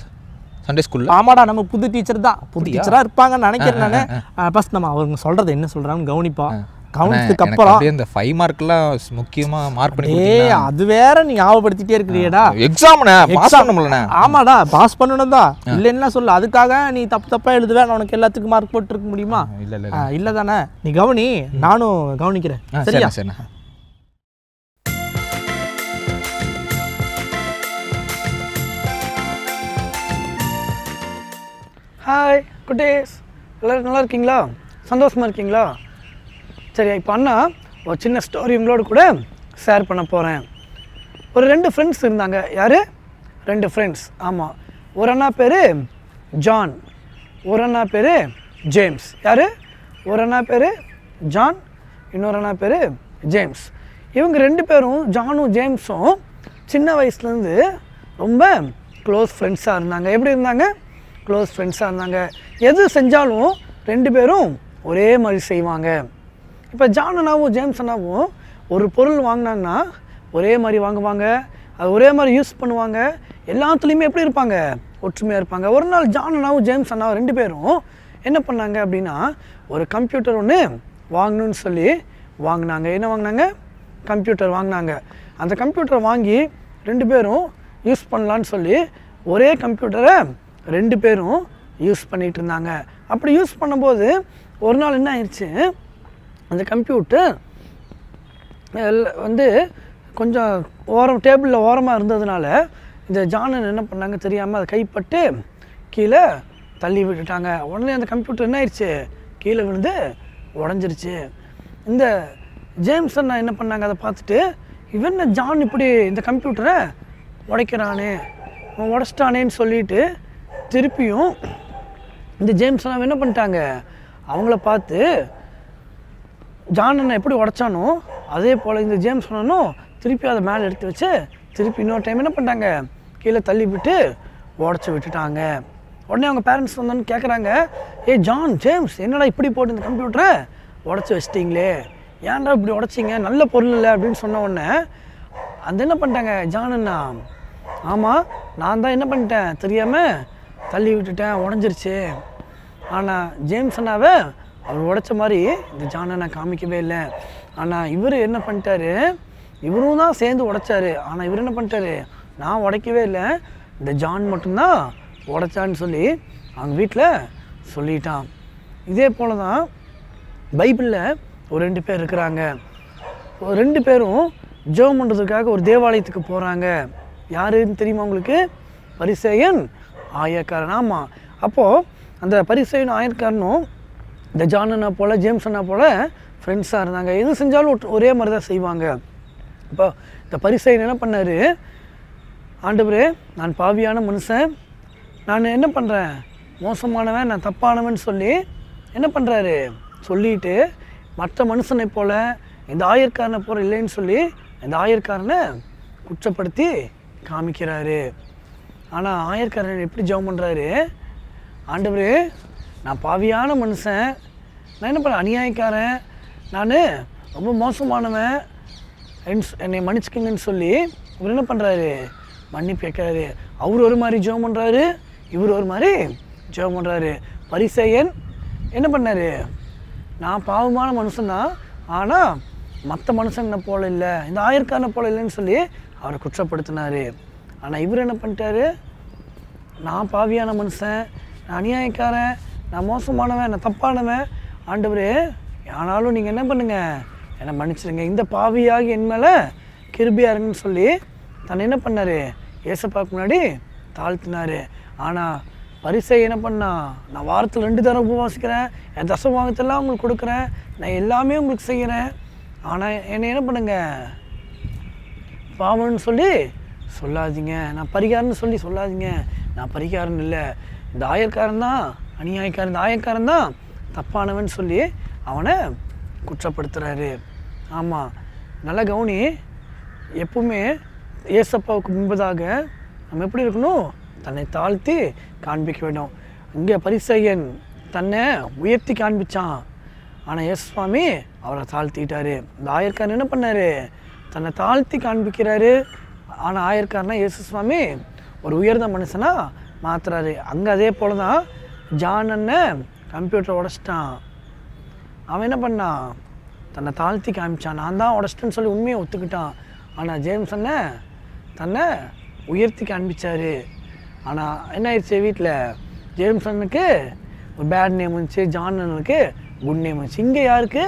சண்டே ஸ்கூலில். ஆமாடா, நம்ம புது டீச்சர் தான், புது டீச்சராக இருப்பாங்கன்னு நினைக்கிறேன் நான். ஃபஸ்ட் நம்ம அவங்க சொல்கிறது என்ன சொல்கிறாங்கன்னு கவனிப்போம். கவனிச்சதுக்கு அப்புறம் இந்த 5 மார்க்லாம் முக்கியமாக மார்க் பண்ணி அது வேற நீ ஞாபகப்படுத்திட்டே இருக்கிறியடா. எக்ஸாம்ண்ணே பாஸ் பண்ணணும்லண்ணே. ஆமாடா, பாஸ் பண்ணணும் தான், இல்லைன்னா சொல்லு. அதுக்காக நீ தப்பாக எழுதுவேன், நான் உனக்கு எல்லாத்துக்கும் மார்க் போட்டுருக்க முடியுமா? இல்லை தானே. நீ கவனி, நானும் கவனிக்கிறேன். சரியா? சரிண்ணா. ஹாய் குட்டீஸ், எல்லோரும் நல்லா இருக்கீங்களா? சந்தோஷமாக இருக்கீங்களா? சரி, இப்போ அண்ணா ஒரு சின்ன ஸ்டோரி உங்களோட கூட ஷேர் பண்ண போகிறேன். ஒரு 2 ஃப்ரெண்ட்ஸ் இருந்தாங்க. யார்? 2 ஃப்ரெண்ட்ஸ். ஆமாம், ஒரு அண்ணா பேர் ஜான், ஒரு அண்ணா பேர் ஜேம்ஸ். யார்? ஒரு அண்ணா பேர் ஜான், இன்னொரு அண்ணா பேர் ஜேம்ஸ். இவங்க 2 பேரும், ஜானும் ஜேம்ஸும், சின்ன வயசுலேருந்து ரொம்ப க்ளோஸ் ஃப்ரெண்ட்ஸாக இருந்தாங்க. எப்படி இருந்தாங்க? க்ளோஸ் ஃப்ரெண்ட்ஸாக இருந்தாங்க. எது செஞ்சாலும் 2 பேரும் ஒரே மாதிரி செய்வாங்க. இப்போ ஜான் அண்ணாவும் ஜேம்ஸ் அண்ணாவும் ஒரு பொருள் வாங்கினாங்கன்னா ஒரே மாதிரி வாங்குவாங்க, அது ஒரே மாதிரி யூஸ் பண்ணுவாங்க. எல்லாத்துலேயுமே எப்படி இருப்பாங்க? ஒற்றுமையாக இருப்பாங்க. ஒரு நாள் ஜான் அண்ணாவும் ஜேம்ஸ் அண்ணாவும் 2 பேரும் என்ன பண்ணாங்க அப்படின்னா, ஒரு கம்ப்யூட்டர் ஒன்று வாங்கணும்னு சொல்லி வாங்கினாங்க. என்ன வாங்கினாங்க? கம்ப்யூட்டர் வாங்கினாங்க. அந்த கம்ப்யூட்டரை வாங்கி 2 பேரும் யூஸ் பண்ணலான்னு சொல்லி ஒரே கம்ப்யூட்டரை 2 பேரும் யூஸ் பண்ணிகிட்டு இருந்தாங்க. அப்படி யூஸ் பண்ணும்போது ஒரு நாள் என்ன ஆயிடுச்சு, அந்த கம்ப்யூட்டர் வந்து கொஞ்சம் டேபிளில் ஓரமாக இருந்ததுனால இந்த ஜானன் என்ன பண்ணாங்க தெரியாமல் அதை கைப்பட்டு கீழே தள்ளி விட்டுட்டாங்க. உடனே அந்த கம்ப்யூட்டர் என்ன ஆயிடுச்சு? கீழே விழுந்து உடஞ்சிருச்சு. இந்த ஜேம்ஸ் அண்ணா என்ன பண்ணாங்க, அதை பார்த்துட்டு இவன் ஜான் இப்படி இந்த கம்ப்யூட்டரை உடைக்கிறானே, அவன் உடச்சிட்டானேன்னு சொல்லிட்டு திருப்பியும் இந்த ஜேம்ஸ் அண்ணா என்ன பண்ணிட்டாங்க, அவங்கள பார்த்து ஜான் அண்ணா எப்படி உடைச்சானோ அதே போல் இந்த ஜேம்ஸ் அண்ணனும் திருப்பி அதை மேலே எடுத்து வச்சு திருப்பி இன்னொரு டைம் என்ன பண்ணிட்டாங்க, கீழே தள்ளி விட்டு உடச்சி விட்டுட்டாங்க. உடனே அவங்க பேரண்ட்ஸ் வந்தோன்னு கேட்குறாங்க, ஜான், ஜேம்ஸ், என்னடா இப்படி போட்டு இந்த கம்ப்யூட்டரை உடச்சி வச்சிட்டிங்களே, ஏன்டா இப்படி உடச்சிங்க, நல்ல பொருள் இல்லை அப்படின்னு சொன்ன உடனே அந்த என்ன பண்ணிட்டாங்க, ஜான் அண்ணா, ஆமாம் நான் தான் என்ன பண்ணிட்டேன் தெரியாமல் தள்ளி விட்டுட்டேன், உடஞ்சிருச்சு. ஆனால் ஜேம்ஸ் அண்ணாவை அவர் உடைச்ச மாதிரி இந்த ஜான் அண்ணா காமிக்கவே இல்லை. ஆனால் இவர் என்ன பண்ணிட்டாரு, இவரும் தான் சேர்ந்து உடைச்சாரு. ஆனால் இவர் என்ன பண்ணிட்டாரு, நான் உடைக்கவே இல்லை, இந்த ஜான் மட்டும்தான் உடைச்சான்னு சொல்லி அவங்க வீட்டில் சொல்லிட்டான். இதே போல் தான் பைபிளில் ஒரு 2 பேர் இருக்கிறாங்க. 2 பேரும் ஜெபம் பண்ணுறதுக்காக ஒரு தேவாலயத்துக்கு போகிறாங்க. யாருன்னு தெரியுமா உங்களுக்கு? பரிசேயன், ஆயக்காரன். ஆமாம், அப்போது அந்த பரிசேயன் ஆயக்காரனும் இந்த ஜான் அண்ணா போல் ஜேம்ஸ் அண்ணா போல் ஃப்ரெண்ட்ஸாக இருந்தாங்க. எது செஞ்சாலும் ஒரே மாதிரி தான் செய்வாங்க. இப்போ இந்த பரிசேயன் என்ன பண்ணார், ஆண்டவரே நான் பாவியான மனுஷன், நான் என்ன பண்ணுறேன், மோசமானவன், நான் தப்பானவன் சொல்லி என்ன பண்ணுறாரு சொல்லிட்டு மற்ற மனுஷனை போல் இந்த ஆயர்காரனை போல் இல்லைன்னு சொல்லி இந்த ஆயர்காரனை குற்றப்படுத்தி காமிக்கிறாரு. ஆனால் ஆயர்காரன் எப்படி ஜெபம் பண்ணுறாரு, ஆண்டவரே நான் பாவியான மனுஷன், நான் என்ன பண்ண அநியாயக்காரன், நான் ரொம்ப மோசமானவன், என்னை மன்னிச்சுக்கங்கன்னு சொல்லி இவர் என்ன பண்ணுறாரு, மன்னிப்பு கேட்குறாரு. அவர் ஒரு மாதிரி ஜெபம் பண்ணுறாரு, இவர் ஒரு மாதிரி ஜெபம் பண்ணுறாரு. பரிசேயன் என்ன பண்ணார், நான் பாவமான மனுஷன்தான், ஆனால் மற்ற மனுஷனை போல இல்லை, இந்த ஆயர்காரனை போல இல்லைன்னு சொல்லி அவரை குற்றப்படுத்தினார். ஆனால் இவர் என்ன பண்ணிட்டாரு, நான் பாவியான மனுஷன், நான் அநியாயக்காரன், நான் மோசமானவன், நான் தப்பானவன், ஆண்டவரே ஆனாலும் நீங்கள் என்ன பண்ணுங்க, என்னை மன்னிச்சிடுங்க, இந்த பாவியாகி என் மேலே கிருபையா இருங்கன்னு சொல்லி தன்னை என்ன பண்ணார், ஏசப்பாவுக்கு முன்னாடி தாழ்த்தினார். ஆனால் பரிசை என்ன பண்ணா, நான் வாரத்தில் 2 தடவை உபவாசிக்கிறேன், என் தசமபாகத்தெல்லாம் உங்களுக்கு கொடுக்குறேன், நான் எல்லாமே உங்களுக்கு செய்கிறேன், ஆனால் என்னை என்ன பண்ணுங்க பாவம்னு சொல்லி சொல்லாதீங்க, நான் பரிகாரன்னு சொல்லி சொல்லாதீங்க, நான் பரிகாரன் இல்லை, இந்த ஆயக்காரன் தான் அநியாயக்காரன், இந்த ஆயக்காரன் தான் தப்பானவன் சொல்லி அவனை குற்றப்படுத்துகிறாரு. ஆமாம், நல்ல கவனி, எப்பவுமே ஏசப்பாவுக்கு முன்பதாக நம்ம எப்படி இருக்கணும், தன்னை தாழ்த்தி காண்பிக்க வேண்டும். இங்கே பரிசேயன் தன்னை உயர்த்தி காண்பிச்சான், ஆனால் இயேசுவாமி அவரை தாழ்த்திட்டாரு. இந்த ஆயர்காரன் என்ன பண்ணார், தன்னை தாழ்த்தி காண்பிக்கிறாரு, ஆனால் ஆயர்காரனா இயேசுவாமி ஒரு உயர்ந்த மனுஷனாக மாற்றுறாரு. அங்கே அதே போல் தான் ஜான் அண்ணன் கம்ப்யூட்டரை உடச்சிட்டான். அவன் என்ன பண்ணான், தன்னை தாழ்த்தி காமிச்சான், நான் தான் உடச்சிட்டேன்னு சொல்லி உண்மையை ஒத்துக்கிட்டான். ஆனால் ஜேம்ஸ் அண்ணன் தன்னை உயர்த்தி காண்பிச்சார். ஆனால் என்ன ஆயிடுச்சு, வீட்டில் ஜேம்ஸ் அண்ணனுக்கு ஒரு பேட் நேம் வந்துச்சு, ஜான் அண்ணனுக்கு குட் நேம் வந்துச்சு. இங்கே யாருக்கு,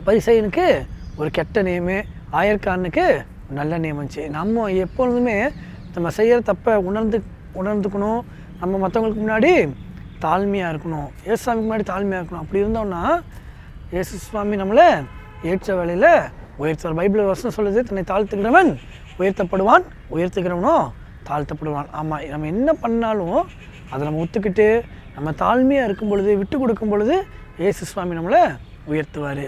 பரிசேயனுக்கு ஒரு கெட்ட நேமு, ஆயர்காரனுக்கு நல்ல நேம் வந்துச்சு. நம்ம எப்பொழுதுமே நம்ம செய்கிற தப்பை உணர்ந்துக்கணும், நம்ம மற்றவங்களுக்கு முன்னாடி தாழ்மையாக இருக்கணும், ஏசுவாமிக்கு முன்னாடி தாழ்மையாக இருக்கணும். அப்படி இருந்தோம்னா இயேசு சுவாமி நம்மளை ஏற்ற வேலையில் உயர்த்துவார். பைபிள் வசனம் சொல்லுது, தன்னை தாழ்த்துக்கிறவன் உயர்த்தப்படுவான், உயர்த்துக்கிறவனோ தாழ்த்தப்படுவான். ஆமாம், நம்ம என்ன பண்ணாலும் அதை நம்ம ஒத்துக்கிட்டு நம்ம தாழ்மையாக இருக்கும் பொழுது, விட்டு கொடுக்கும் பொழுது இயேசு சுவாமி நம்மளை உயர்த்துவார்.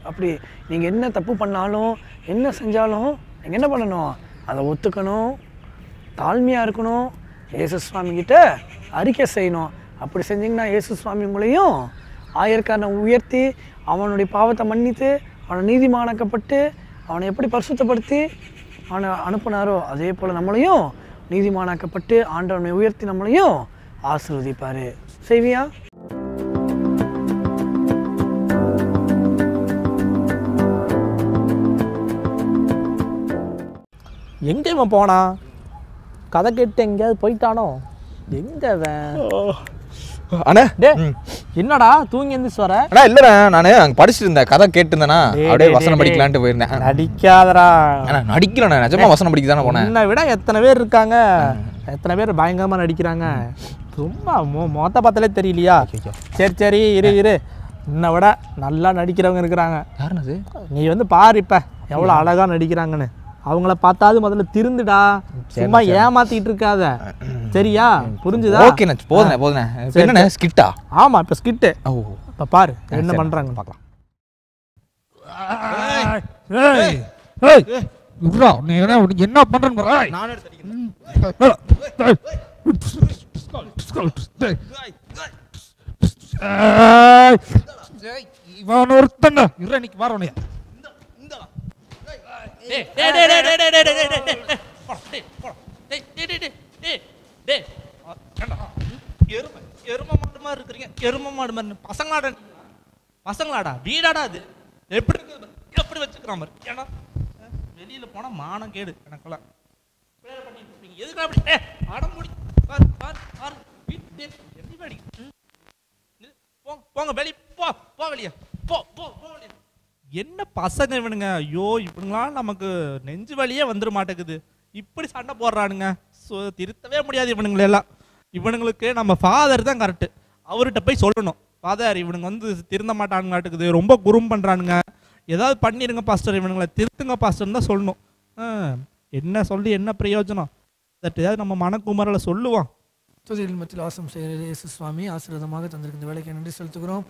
அப்படி நீங்கள் என்ன தப்பு பண்ணாலும் என்ன செஞ்சாலும் நீங்கள் என்ன பண்ணணும், அதை ஒத்துக்கணும், தாழ்மையாக இருக்கணும், இயேசு சுவாமிகிட்ட அறிக்கை செய்யணும். அப்படி செஞ்சிங்கன்னா இயேசு சுவாமி உங்களையும் ஆயர்காரனை உயர்த்தி அவனுடைய பாவத்தை மன்னித்து அவனை நீதிமானாக்கப்பட்டு அவனை எப்படி பரிசுத்தப்படுத்தி அவனை அனுப்புனாரோ அதே போல் நம்மளையும் நீதிமானாக்கப்பட்டு ஆண்டவனை உயர்த்தி நம்மளையும் ஆசீர்வதிப்பார். செய்வியா? எங்கே இவன் போனா, கதை கேட்டு எங்கேயாவது போயிட்டானோ, எங்க அண்ணா டே என்னடா தூங்கி எந்திரிச்சு வர? அண்ணா இல்லைண்ணா, நான் அங்கே படிச்சுட்டு இருந்தேன், கதை கேட்டுருந்தேனா அப்படியே வசனம் படிக்கலான்ட்டு போயிருந்தேன். நடிக்காதடா. அண்ணா நடிக்கலண்ணா, நிஜமா வசனம் படிக்க தானே போனேன். என்னை விட எத்தனை பேர் இருக்காங்க, எத்தனை பேர் பயங்கரமாக நடிக்கிறாங்க, சும்மா மொத்த பார்த்தாலே தெரியலையா? சரி சரி இரு, என்னை விட நல்லா நடிக்கிறவங்க இருக்கிறாங்க. யாருண்ணது? நீ வந்து பாரு இப்போ எவ்வளோ அழகாக நடிக்கிறாங்கன்னு. அவங்கள பார்த்தாது முதல்ல திருந்துடா, சும்மா ஏமாத்திட்டு இருக்காத, சரியா? புரிஞ்சுதா? ஓகேண்ணா, போதுண்ணே. என்னண்ணே ஸ்கிட்டா? ஆமா, இப்போ ஸ்கிட்டு. ஓ, இப்போ பாரு என்ன பண்றாங்க பார்க்கலாம். என்ன பண்றேன்னு இவன் ஒருத்தங்க இன்னைக்கு வரவனையா எரும மாடு மாதிரி இருக்கிறீங்க, எரும மாடு மாதிரி பசங்களாடா வீடாடா அது எப்படி எப்படி வச்சுக்கிறான் மாதிரி. ஏன்னா வெளியில போனா மானம் கேடு எனக்கெல்லாம். எதுக்கு அப்படி அடம் முடி போங்க வெளியே போ வெளியே போ வெளியே. என்ன பசங்க இவனுங்க, ஐயோ இவனுங்களாம் நமக்கு நெஞ்சு வலியே வந்துட மாட்டேங்குது, இப்படி சண்டை போடுறானுங்க. ஸோ திருத்தவே முடியாது இவனுங்களெல்லாம். இவனுங்களுக்கு நம்ம ஃபாதர் தான் கரெக்டு, அவர்கிட்ட போய் சொல்லணும், ஃபாதர் இவனுங்க வந்து திருந்த மாட்டானுங்காட்டுக்குது, ரொம்ப குறும் பண்ணுறானுங்க, ஏதாவது பண்ணிடுங்க பாஸ்டர், இவனுங்களை திருத்துங்க பாஸ்டர்னு தான் சொல்லணும். என்ன சொல்லி என்ன பிரயோஜனம்? ஏதாவது நம்ம மனக்குமரில் சொல்லுவோம். துதியில் மத்தியில் வாசம் செய்கிற இயேசு சுவாமி ஆசீர்வாதமாக தந்திருக்க இந்த வேலைக்கு நன்றி செலுத்துகிறோம்.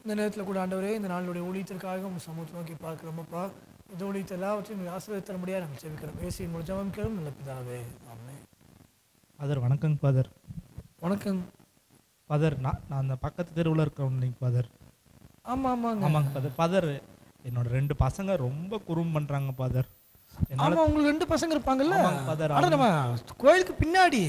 இந்த நேரத்தில் கூட ஆண்டவரே, இந்த நாளுடைய ஊழியத்திற்காக உங்கள் சமூகத்தை நோக்கி பார்க்குறோமப்பா. இந்த ஊழியத்தை எல்லாவற்றையும் ஆசீர்வாத தர முடியாது நாங்கள் செவிக்கிறோம். இயேசுவின் மூலம் ஜெபம் கேளும் நல்ல பிதாவே, ஆமென். ஃபாதர் வணக்கங்க ஃபாதர். வணக்கம் ஃபாதர். நான் அந்த பக்கத்து தெருவில் இருக்கேன் இல்லைங்க ஃபாதர். ஆமாங்க ஃபாதர். ஃபாதர் என்னோட 2 பசங்க ரொம்ப குறும் பண்ணுறாங்க ஃபாதர். ஆமாம், உங்களுக்கு 2 பசங்க இருப்பாங்கல்ல ஃபாதர்? ஆனால் நம்ம கோயிலுக்கு பின்னாடி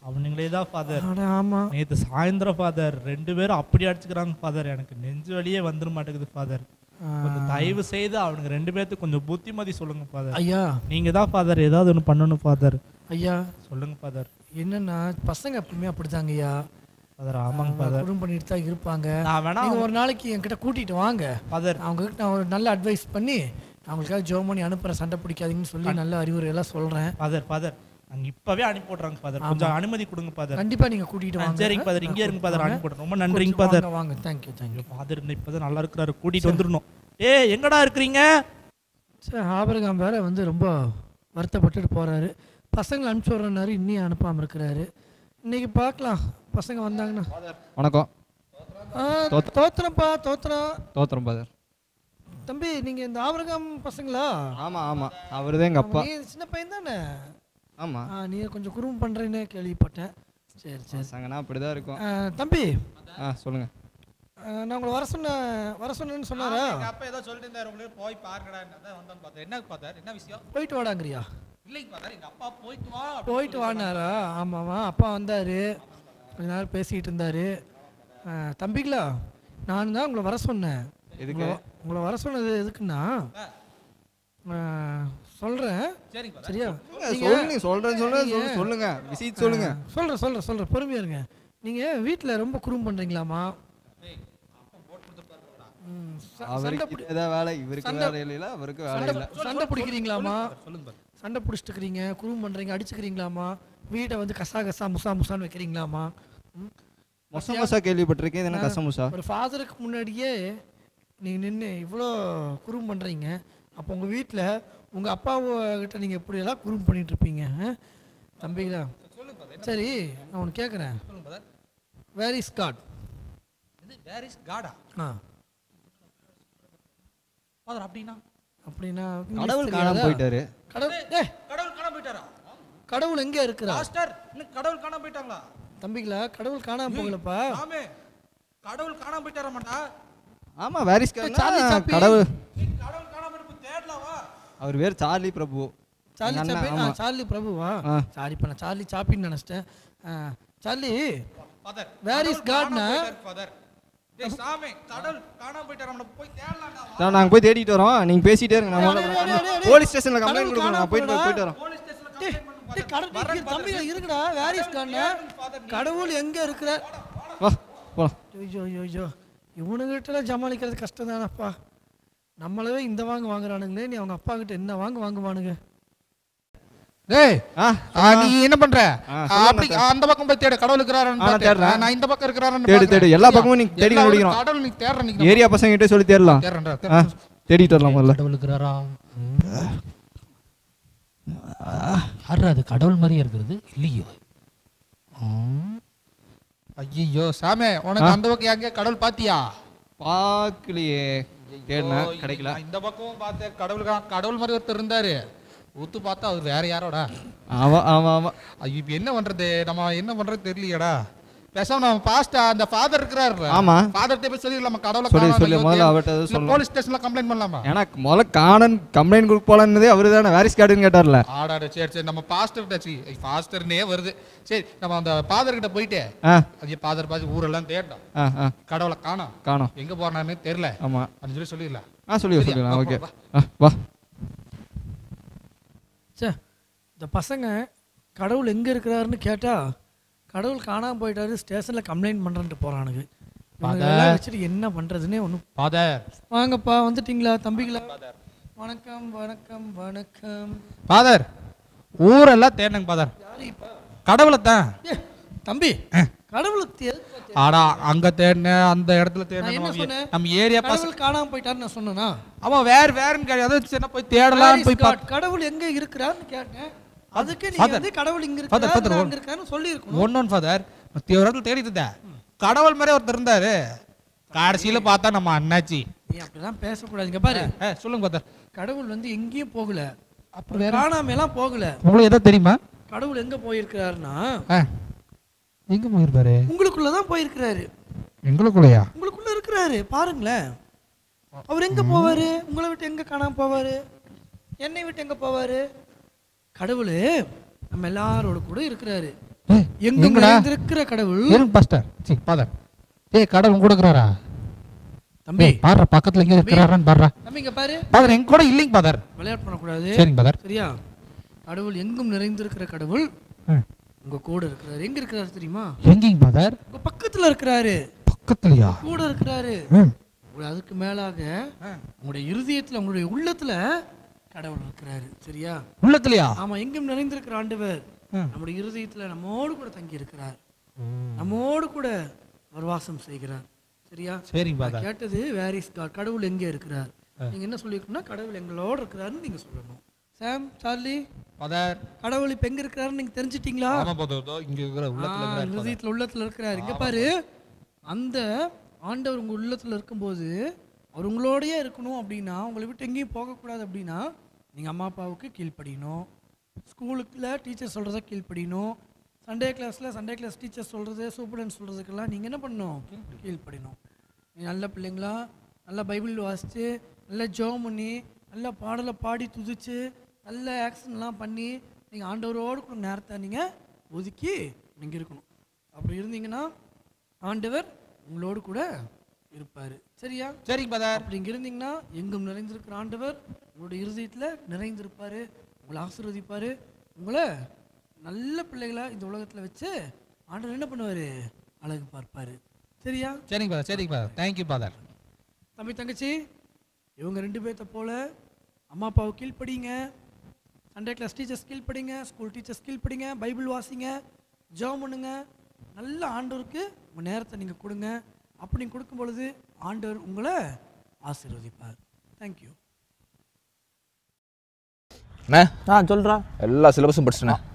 அவனுங்களே தான் ஃபாதர். ஆமாம், நேற்று சாயந்தரம் ஃபாதர் 2 பேரும் அப்படி அடிச்சுக்கிறாங்க ஃபாதர், எனக்கு நெஞ்சு வலியே வந்துட மாட்டேங்குது ஃபாதர். கொஞ்சம் தயவு செய்து அவனுக்கு 2 பேர்த்துக்கு கொஞ்சம் புத்திமதி சொல்லுங்க ஃபாதர். ஐயா நீங்க தான் ஃபாதர் ஏதாவது ஒன்று பண்ணணும் ஃபாதர். ஐயா சொல்லுங்க ஃபாதர். என்னன்னா பசங்க எப்பவுமே அப்படிதாங்க ஐயா. ஃபாதர் ஆமாங்க ஃபாதர். குறும் பண்ணிட்டு தான் இருப்பாங்க. நான் வேணா நீங்க ஒரு நாளைக்கு என்கிட்ட கூட்டிட்டு வாங்க ஃபாதர். அவங்க கிட்ட நான் ஒரு நல்ல அட்வைஸ் பண்ணி அவங்களுக்காக ஜோம் பண்ணி அனுப்புறேன். சண்டை பிடிக்காதீங்கன்னு சொல்லி நல்ல அறிவுரை எல்லாம் சொல்றேன். ஃபாதர் ஃபாதர் அங்க இப்பவே அனுப்பி போடுறாங்க ஃபாதர். கொஞ்சம் அனுமதி கொடுங்க ஃபாதர். கண்டிப்பா நீங்க கூட்டிட்டு வாங்க. சரிங்க ஃபாதர். இங்கே இருங்க ஃபாதர். அனுப்பி போடுறேன். ரொம்ப நன்றிங்க ஃபாதர். வாங்க. Thank you father. இப்பதான் நல்லா இருக்கிறாரு. கூட்டிட்டு வந்துடணும். ஏய் எங்கடா இருக்கிறீங்க? சார் ஆபிரகாம் வேற வந்து ரொம்ப வருத்தப்பட்டுட்டு போறாரு. பசங்களை அனுப்பிச்சு விட்றனாரு, இன்னும் அனுப்பாம இருக்கிறாரு. இன்னைக்கு பார்க்கலாம் பசங்க வந்தாங்கன்னா. வணக்கம். தோத்திரம்ப்பா தோத்திரம் ஃபாதர். தம்பி நீங்க இந்த ஆபிரகாம் பசங்களா? ஆமாம் அவர் தான் எங்கள் அப்பா. நீ சின்ன பையன் தானே? ஆமாம். நீ கொஞ்சம் குறும்பு பண்ணுறேன்னு கேள்விப்பட்டேன். சரி பசங்கன்னா அப்படி தான் இருக்கும். தம்பி சொல்லுங்கள். நான் உங்களை வர சொன்னேன்னு சொன்னாரா? அப்பா ஏதோ சொல்லிட்டு இருந்தாரு, உங்களுக்கு போய் பாருங்கடா. வந்தோன்னு பார்த்தேன். என்ன பார்த்தார்? என்ன விஷயம்? போயிட்டு வாடாங்கிறியா? இல்லைங்க பார்த்தார், எங்கள் அப்பா போயிட்டு வானாரா? ஆமாவா, அப்பா வந்தார், கொஞ்ச நேரம் பேசிகிட்டு இருந்தார். தம்பிங்களா நான் தான் உங்களை வர சொன்னேன். எதுக்கு உங்களை வர சொன்னது எதுக்குன்னா சொல்கிறேன். சரியா? சொல்லுங்க விஷயம் சொல்லுங்க. சொல்கிறேன் பொறுமையாக இருங்க. நீங்கள் வீட்டில் ரொம்ப குறும் பண்ணுறீங்களாமா? சண்டை பிடிக்கிறீங்களாமா? சண்டை பிடிச்சிட்டுக்கிறீங்க, குறும் பண்ணுறீங்க, அடிச்சுக்கிறீங்களாமா? வீட்டை வந்து கசா முசான்னு வைக்கிறீங்களாமா? மொசா கேள்விப்பட்டிருக்கேன். என்ன கசமுசா? ஒரு ஃபாதருக்கு முன்னாடியே நீங்கள் நின்று இவ்வளோ குறும் பண்ணுறீங்க. அப்போ உங்கள் வீட்டில் உங்கள் அப்பாக்கிட்ட நீங்கள் எப்படியெல்லாம் குறும் பண்ணிட்டு இருப்பீங்க தம்பிங்களா? சரி நான் ஒன்று கேட்குறேன். Where is God? Where is காடா? ஃபாதர் அப்படின்னா கடவுள் காணாம போயிட்டாரு. கடவுள் காணாம போயிட்டாரா? கடவுள் எங்கே இருக்கிறா? மாஸ்டர் இன்னும் கடவுள் காணாம போயிட்டாங்களா? தம்பிங்களா கடவுள் காணாம போகலப்பா. ஆமே கடவுள் காணாம போயிட்டாராமாடா. ஆமா வேர் இஸ் காட்? கடவுள் கடவுள் காணாம இருக்கு, தேடலாவா? அவர் பேர் சார்லி பிரபு. சார்லி பிரபுவா? சாரிப்பா, நான் சார்லி சாப்பின்னு நினைச்சிட்டேன். சார்லி ஃபாதர் வேர் இஸ் காட்னா? ஃபாதர் டேய் சாமி கடவுள் காணாம போயிட்டாராமா, போய் தேடலாம்டா. நாங்க போய் தேடிட்டு வரோம். நீங்க பேசிட்டே இருங்க. நான் போலீஸ் ஸ்டேஷன்ல கம்ப்ளைன்ட் கொடுக்கணும். நான் போயிட்டு வரோம். போலீஸ் ஸ்டேஷன்ல தம்பி இருக்குடா. வேர் இஸ் காட்னா? கடவுள் எங்க இருக்கிறார்? வா போலாம். ஐயோ இவனுகிட்ட சமாளிக்கிறது கஷ்டம் தானப்பா. நம்மளவே இந்த வாங்குறானுங்களே, நீ அவங்க அப்பா கிட்ட என்ன வாங்குவானுங்க? டேய் நீ என்ன பண்ற? அப்படி அந்த பக்கம் போய் தேடு. கடவுள் இருக்கிறாரான்னு பாரு. நான் இந்த பக்கம் இருக்கிறாரான்னு தேடு. எல்லா பக்கமும் நீ தேடி கண்டுபிடிக்கணும். கடவுள் நீ தேடுற. நீ ஏரியா பசங்க கிட்ட சொல்லி தேடலாம். தேடிட்டு வரலாம் முதல்ல. கடவுள் இருக்கிறாரா? யாரு அது கடவுள் மாதிரியே இருக்கிறது? இல்லையோ. ஐயோ சாமே, உனக்கு அந்த பக்கம் எங்க கடவுள் பாத்தியா? பாக்கலையே. தேடுனா கிடைக்கல. இந்த பக்கமும் பார்த்தேன். கடவுள் மாதிரி ஒருத்தர் இருந்தாரு. ஒத்து பார்த்தா அவர் வேற யாரோடா? ஆமா. ஐயோ இப்ப என்ன பண்றது? நம்ம என்ன பண்றது தெரியலையடா. பேசாம நம்ம பாஸ்ட் அந்த ஃபாதர் இருக்கறாரு. ஆமா ஃபாதர்ட்ட போய் சொல்லிரலாமா கடவுளை சொல்லி முதல்ல அவர்ட்ட சொல்லணும். போலீஸ் ஸ்டேஷன்ல கம்ப்ளைன்ட் பண்ணலாமா? எனக்கு முதல்ல காணன் கம்ப்ளைன்ட் கொடுக்க போலாம்னதே அவர்தானே வேர் இஸ் காட்னு கேட்டார்ல. ஆடாடா சரி நம்ம பாஸ்டர்னே வருது. சரி நம்ம அந்த ஃபாதர் கிட்ட போயிட்டு அது ஃபாதர் பாத்து ஊரெல்லாம் தேடணும். கடவுளை காணோம் எங்க போறானே தெரியல. ஆமா அது சொல்லிடலாம். சொல்லிடலாம். ஓகே வா. சே இந்த பசங்க கடவுள் எங்க இருக்கிறாருன்னு கேட்டா கடவுள் காணாம போயிட்டாரு, ஸ்டேஷன்ல கம்ப்ளைண்ட் பண்றேன்ட்டு போறானுங்க. வச்சுட்டு என்ன பண்றதுன்னே ஒன்றும். வாங்கப்பா வந்துட்டீங்களா தம்பிங்களா? வணக்கம் வணக்கம் வணக்கம். ஃபாதர் ஊரெல்லாம் தேடணுங்க ஃபாதர். கடவுளை தான் தம்பி கடவுளுக்கு ஆடா அங்க தேடின அந்த இடத்துல தேடணும். நம்ம ஏரியா கடவுள் காணாம போயிட்டாருன்னு நான் சொன்னேனா? அவன் வேறன்னு கிடையாது. என்ன போய் தேடலாம் போய் கடவுள் எங்க இருக்கிறாருன்னு கேட்டேன். அதுக்கு நீ வந்து கடவுள் இங்க இருக்காருன்னு சொல்லியிருக்கணும். ஒன்னொன்னு ஃபாதர் தீவிரத்தில் தேடிட்டு இருந்தேன். கடவுள் மாதிரி ஒருத்தர் இருந்தாரு. கடைசியில பார்த்தா நம்ம அண்ணாச்சி. நீ அப்படிலாம் பேசக்கூடாதுங்க பாரு. சொல்லுங்க ஃபாதர். கடவுள் வந்து எங்கேயும் போகல, அப்புறம் காணாம எல்லாம் போகல. உங்களுக்கு எதாவது தெரியுமா? கடவுள் எங்க போயிருக்கிறாருன்னா எங்க போயிருப்பாரு? உங்களுக்குள்ளதான் போயிருக்கிறாரு. எங்களுக்குள்ளயா? உங்களுக்குள்ள இருக்கிறாரு பாருங்களேன். அவர் எங்க போவாரு? உங்களை விட்டு எங்க காணாம போவாரு? என்னை விட்டு எங்க போவாரு? கடவுள் நம்ம எல்லாரோட கூட இருக்கிறாரு. எங்க இருக்கிற கடவுள் பாஸ்டர் ஃபாதர். கடவுள் கூட இருக்கிறாரா? தம்பி பாரு பக்கத்துல எங்க இருக்கிறாரான்னு பாரு. தம்பி இங்க பாரு. பாரு எங்க கூட இல்லைங்க பாதர். விளையாட்டு பண்ணக்கூடாது. சரிங்க பாதர். சரியா? கடவுள் எங்கும் நிறைந்திருக்கிற கடவுள் உங்க கூட இருக்கிறாரு. எங்க இருக்கிறாரு தெரியுமா? எங்கீங்க பாதர்? உங்க பக்கத்துல இருக்கிறாரு. பக்கத்துலயா? கூட இருக்கிறாரு. அதுக்கு மேலாக உங்களுடைய இருதயத்துல உங்களுடைய உள்ளத்துல கடவுள் இருக்கிறாரு. சரியா? உள்ளத்துலயா? ஆமா, எங்கும் நிறைந்திருக்கிற ஆண்டவர் நம்முடைய இருதயத்துல நம்மோடு கூட தங்கி இருக்கிறார். நம்மோடு கூட அவர் வாசம் செய்கிறார். சரியா? சரிங்க பாதர். கேட்டது வேர் இஸ் காட், கடவுள் எங்கே இருக்கிறார். நீங்க என்ன சொல்லிருக்கீங்கன்னா கடவுள் எங்களோட இருக்கிறாருன்னு நீங்க சொல்லணும். சாம், சார்லி பாதர், கடவுள் இப்ப எங்க இருக்கிறாருன்னு நீங்க தெரிஞ்சிட்டீங்களா? ஆமா பாதர், இங்க இருக்கிற உள்ளத்துல இருக்கிறார். இருதயத்துல உள்ளத்துல இருக்கிறார். இங்க பாரு, அந்த ஆண்டவர் உங்க உள்ளத்துல இருக்கும்போது அவர் உங்களோடயே இருக்கணும் அப்படின்னா, உங்களை விட்டு எங்கேயும் போகக்கூடாது அப்படின்னா நீங்க அம்மா அப்பாவுக்கு கீழ்ப்படியணும். ஸ்கூலுக்குள்ள டீச்சர் சொல்றதை கீழ்ப்படியணும். சண்டே கிளாஸ் டீச்சர் சொல்றது, சூப்பரண்ட் சொல்றதுக்கெல்லாம் நீங்க என்ன பண்ணணும்? கீழ்ப்படியணும். நீ நல்ல பிள்ளைங்களா நல்லா பைபிள் வாசிச்சு, நல்லா ஜெபம் பண்ணி, நல்ல பாடலை பாடி துதிச்சு, நல்ல ஆக்ஷன்லாம் பண்ணி நீங்கள் ஆண்டவரோடு கூட நேரத்தை நீங்கள் ஒதுக்கி நீங்கள் இருக்கணும். அப்படி இருந்தீங்கன்னா ஆண்டவர் உங்களோடு கூட இருப்பார். சரியா? சரிங்க பாதர். அப்படி இங்கே இருந்தீங்கன்னா எங்கும் நிறைந்திருக்கிற ஆண்டவர் உங்களுடைய இருதயத்தில் நிறைந்திருப்பார். உங்களை ஆசீர்வதிப்பார். உங்களை நல்ல பிள்ளைகளை இந்த உலகத்தில் வச்சு ஆண்டவர் என்ன பண்ணுவார்? அழகு பார்ப்பார். சரியா? சரிங்க பாதர். சரிங்க பாதர். Thank you father. தம்பி தங்கச்சி, இவங்க 2 பேர்த்த போல அம்மா அப்பாவை கீழ்ப்படிங்க, சண்டே கிளாஸ் டீச்சர்ஸ் கீழ்ப்படிங்க, ஸ்கூல் டீச்சர்ஸ் கீழ்ப்படிங்க, பைபிள் வாசிங்க, ஜெபம் பண்ணுங்க. நல்ல ஆண்டவருக்கு உங்கள் நேரத்தை நீங்கள் கொடுங்க. அப்படி கொடுக்கும் பொழுது ஆண்டவர் உங்களை ஆசீர்வதிப்பார். தேங்க்யூ. சொல்றா. எல்லா சிலபஸும் படிச்சிட்டேன்.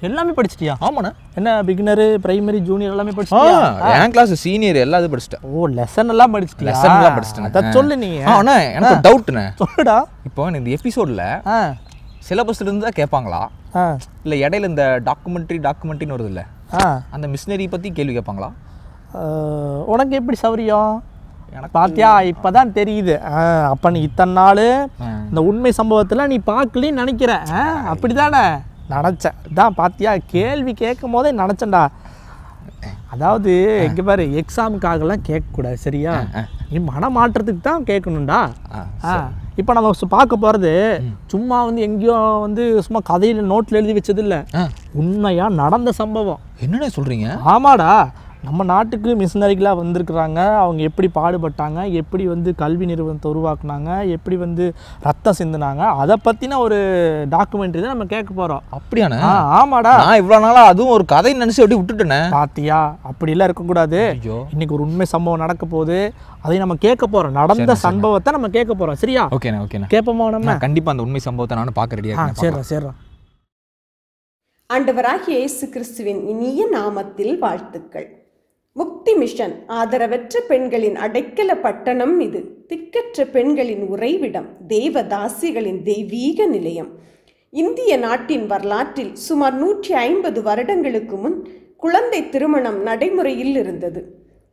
எல்லாமே படிச்சிட்டியா? ஆமாண்ணா. என்ன பிகினரு, பிரைமரி, ஜூனியர் எல்லாமே படிச்சிட்டியா? என் கிளாஸ் சீனியர் எல்லாத்தையும் படிச்சிட்டேன். ஓ, லெசன் எல்லாம் படிச்சிட்டியா? லெசன் எல்லாம் படிச்சிட்டேன். அத சொல்லு நீ. அண்ணா, எனக்கு ஒரு டவுட்ண்ணே. சொல்லுடா. இப்போ இந்த எபிசோட்ல சிலபஸ்ல இருந்து தான் கேட்பாங்களா, இல்ல இடையில இந்த டாக்குமெண்ட்ரின்னு வருது இல்ல, அந்த மிஷினரி பத்தி கேள்வி கேட்பாங்களா? உனக்கு எப்படி சௌரியம்? பாத்தியா, இப்பதான் தெரியுது. அப்ப நீ இத்தனை நாள் இந்த உண்மை சம்பவத்துல நீ பார்க்கலன்னு நினைக்கிற. அப்படிதானே நினைச்சேன். தான் பாத்தியா, கேள்வி கேட்கும் போதே நினைச்சேன்டா. அதாவது எங்க பாரு, எக்ஸாமுக்காகலாம் கேட்கக்கூடாது. சரியா? நீ மனமாற்றத்துக்கு தான் கேட்கணும்டா. இப்போ நம்ம பார்க்க போகிறது சும்மா எங்கேயோ சும்மா கதையில் நோட்டில் எழுதி வச்சது இல்லை, உண்மையாக நடந்த சம்பவம். என்னடா சொல்கிறீங்க? ஆமாடா. நம்ம நாட்டுக்கு மிஷினரிகளாக வந்திருக்கிறாங்க. அவங்க எப்படி பாடுபட்டாங்க, எப்படி கல்வி நிறுவனத்தை உருவாக்குனாங்க, எப்படி ரத்தம் சிந்தினாங்க, அதை பற்றின ஒரு டாக்குமெண்ட்ரி தான் நம்ம கேட்க போகிறோம். அப்படியாண்ணே? ஆமாடா. நான் இவ்வளோ நாளாக அதுவும் ஒரு கதை நினச்சி எப்படி விட்டுட்டேனே. பாத்தியா, அப்படிலாம் இருக்கக்கூடாது. இன்னைக்கு ஒரு உண்மை சம்பவம் நடக்க போகுது, அதை நம்ம கேட்க போகிறோம். நடந்த சம்பவத்தை நம்ம கேட்க போகிறோம். சரியா? ஓகேண்ணே. ஓகேண்ணே, கேட்போமா? நம்ம கண்டிப்பாக அந்த உண்மை சம்பவத்தை நானும் பார்க்க ரெடியாக. சரிடா. ஆண்டவராகிய இயேசு கிறிஸ்துவின் இனிய நாமத்தில் வாழ்த்துக்கள். முக்தி மிஷன் ஆதரவற்ற பெண்களின் அடைக்கல பட்டணம் இது. திக்கற்ற பெண்களின் உறைவிடம், தேவதாசிகளின் தெய்வீக நிலையம். இந்திய நாட்டின் வரலாற்றில் சுமார் 150 வருடங்களுக்கு முன் குழந்தை திருமணம் நடைமுறையில் இருந்தது.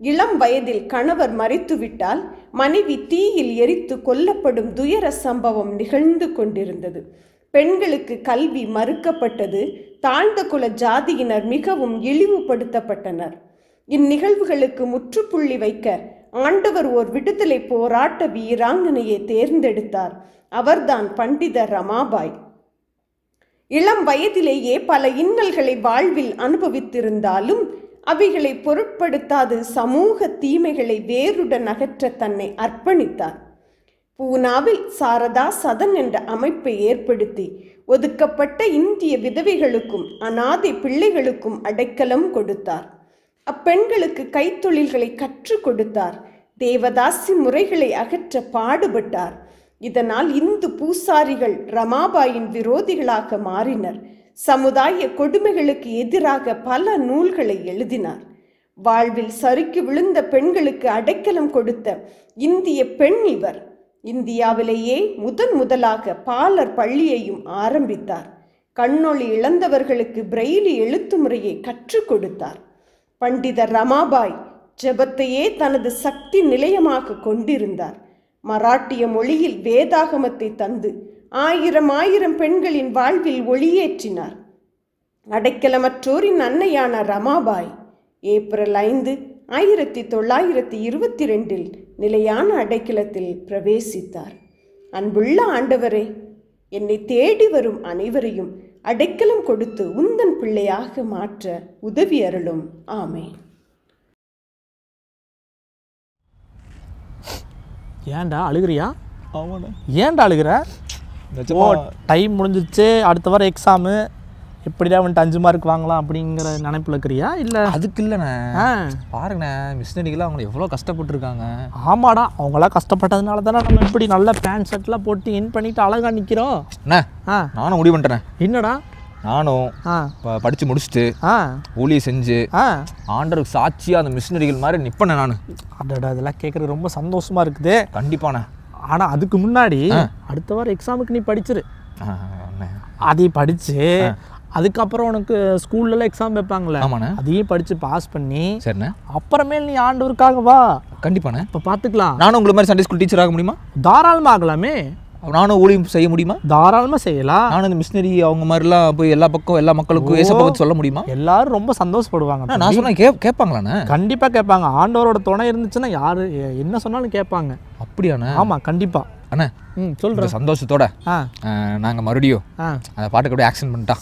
இளம் வயதில் கணவர் மரித்துவிட்டால் மனைவி தீயில் எரித்து கொல்லப்படும் துயர சம்பவம் நிகழ்ந்து கொண்டிருந்தது. பெண்களுக்கு கல்வி மறுக்கப்பட்டது. தாழ்ந்த குல ஜாதியினர் மிகவும் இழிவுபடுத்தப்பட்டனர். இந்நிகழ்வுகளுக்கு முற்றுப்புள்ளி வைக்க ஆண்டவர் ஓர் விடுதலை போராட்ட வீராங்கனையை தேர்ந்தெடுத்தார். அவர்தான் பண்டித ரமாபாய். இளம் வயதிலேயே பல இன்னல்களை வாழ்வில் அனுபவித்திருந்தாலும் அவைகளை பொருட்படுத்தாது சமூக தீமைகளை வேருடன் அகற்ற தன்னை அர்ப்பணித்தார். பூனாவில் சாரதா சதன் என்ற அமைப்பை ஏற்படுத்தி ஒதுக்கப்பட்ட இந்திய விதவைகளுக்கும் அநாதை பிள்ளைகளுக்கும் அடைக்கலம் கொடுத்தார். அப்பெண்களுக்கு கைத்தொழில்களை கற்றுக் கொடுத்தார். தேவதாசி முறைகளை அகற்ற பாடுபட்டார். இதனால் இந்து பூசாரிகள் ரமாபாயின் விரோதிகளாக மாறினர். சமுதாய கொடுமைகளுக்கு எதிராக பல நூல்களை எழுதினார். வாழ்வில் சறுக்கி விழுந்த பெண்களுக்கு அடைக்கலம் கொடுத்த இந்திய பெண் இவர். இந்தியாவிலேயே முதலாக பாலர் பள்ளியையும் ஆரம்பித்தார். கண்ணொளி இழந்தவர்களுக்கு பிரெய்லி எழுத்து முறையை கற்றுக் கொடுத்தார். பண்டித ரமாபாய் ஜெபத்தையே தனது சக்தி நிலையமாக கொண்டிருந்தார். மராட்டிய மொழியில் வேதாகமத்தை தந்து ஆயிரம் பெண்களின் வாழ்வில் ஒளியேற்றினார். அடைக்கலமற்றோரின் அன்னையான ரமாபாய் ஏப்ரல் 5, 1922 நிலையான அடைக்கலத்தில் பிரவேசித்தார். அன்புள்ள ஆண்டவரே, என்னை தேடி வரும் அனைவரையும் அடைக்கலம் கொடுத்து உந்தன் பிள்ளையாக மாற்ற உதவி அருளும். ஆமென். ஏன்டா அழுகிறியா? ஆமாண்ணே. ஏன்டா அழுகிற? ஓ, டைம் முடிஞ்சிச்சு, அடுத்த வாரம் எக்ஸாமு, எப்படிடா வந்துட்டு 5 மார்க் வாங்கலாம் அப்படிங்கிற நினைப்பில் இருக்கிறியா? இல்லை அதுக்கு இல்லைண்ணே, பாருங்கண்ணே, மிஷினரிகளாக அவங்க எவ்வளோ கஷ்டப்பட்டுருக்காங்க. ஆமாடா, அவங்களாம் கஷ்டப்பட்டதுனால தானே நம்ம இப்படி நல்ல பேண்ட் ஷர்ட்லாம் போட்டு இன் பண்ணிட்டு அழகாக நிற்கிறோம். அண்ணா, நானும் முடிவு பண்ணிட்டேன். என்னடா? நானும் படித்து முடிச்சுட்டு ஊழியை செஞ்சு ஆண்டருக்கு சாட்சியாக அந்த மிஷினரிகள் மாதிரி நிற்பேன் நான். அடடா, இதெல்லாம் கேட்குறது ரொம்ப சந்தோஷமாக இருக்குது. கண்டிப்பாண்ணே. ஆனால் அதுக்கு முன்னாடி அடுத்த வாரம் எக்ஸாமுக்கு நீ படிச்சிரு. அதையும் படித்து அதுக்கப்புறம் உனக்கு ஸ்கூல்லலாம் எக்ஸாம் வைப்பாங்களே, அதையும் படித்து பாஸ் பண்ணி சரிண்ணே, அப்புறமேல் நீ ஆண்டவருக்காக வா. கண்டிப்பாண்ணே. இப்போ பார்த்துக்கலாம். நானும் உங்களுக்கு மாதிரி சண்டே ஸ்கூல் டீச்சர் ஆக முடியுமா? தாராளமாக ஆகலாமே. நானும் ஊழியம் செய்ய முடியுமா? தாராளமாக செய்யலாம். நானும் இந்த மிஷினரி அவங்க மாதிரிலாம் போய் எல்லா பக்கம் எல்லா மக்களுக்கும் ஏசப்பா பற்றி சொல்ல முடியுமா? எல்லாரும் ரொம்ப சந்தோஷப்படுவாங்க. நான் சொன்னா கேட்பாங்களாண்ணே? கண்டிப்பாக கேட்பாங்க. ஆண்டவரோட துணை இருந்துச்சுன்னா யார் என்ன சொன்னாலும் கேட்பாங்க. அப்படியாண்ணே? ஆமாம், கண்டிப்பாக. அண்ணா, சொல்கிறேன். சந்தோஷத்தோட நாங்கள் மறுபடியும் அந்த பாட்டுக்கு அப்படியே ஆக்ஷன் பண்ணிட்டா.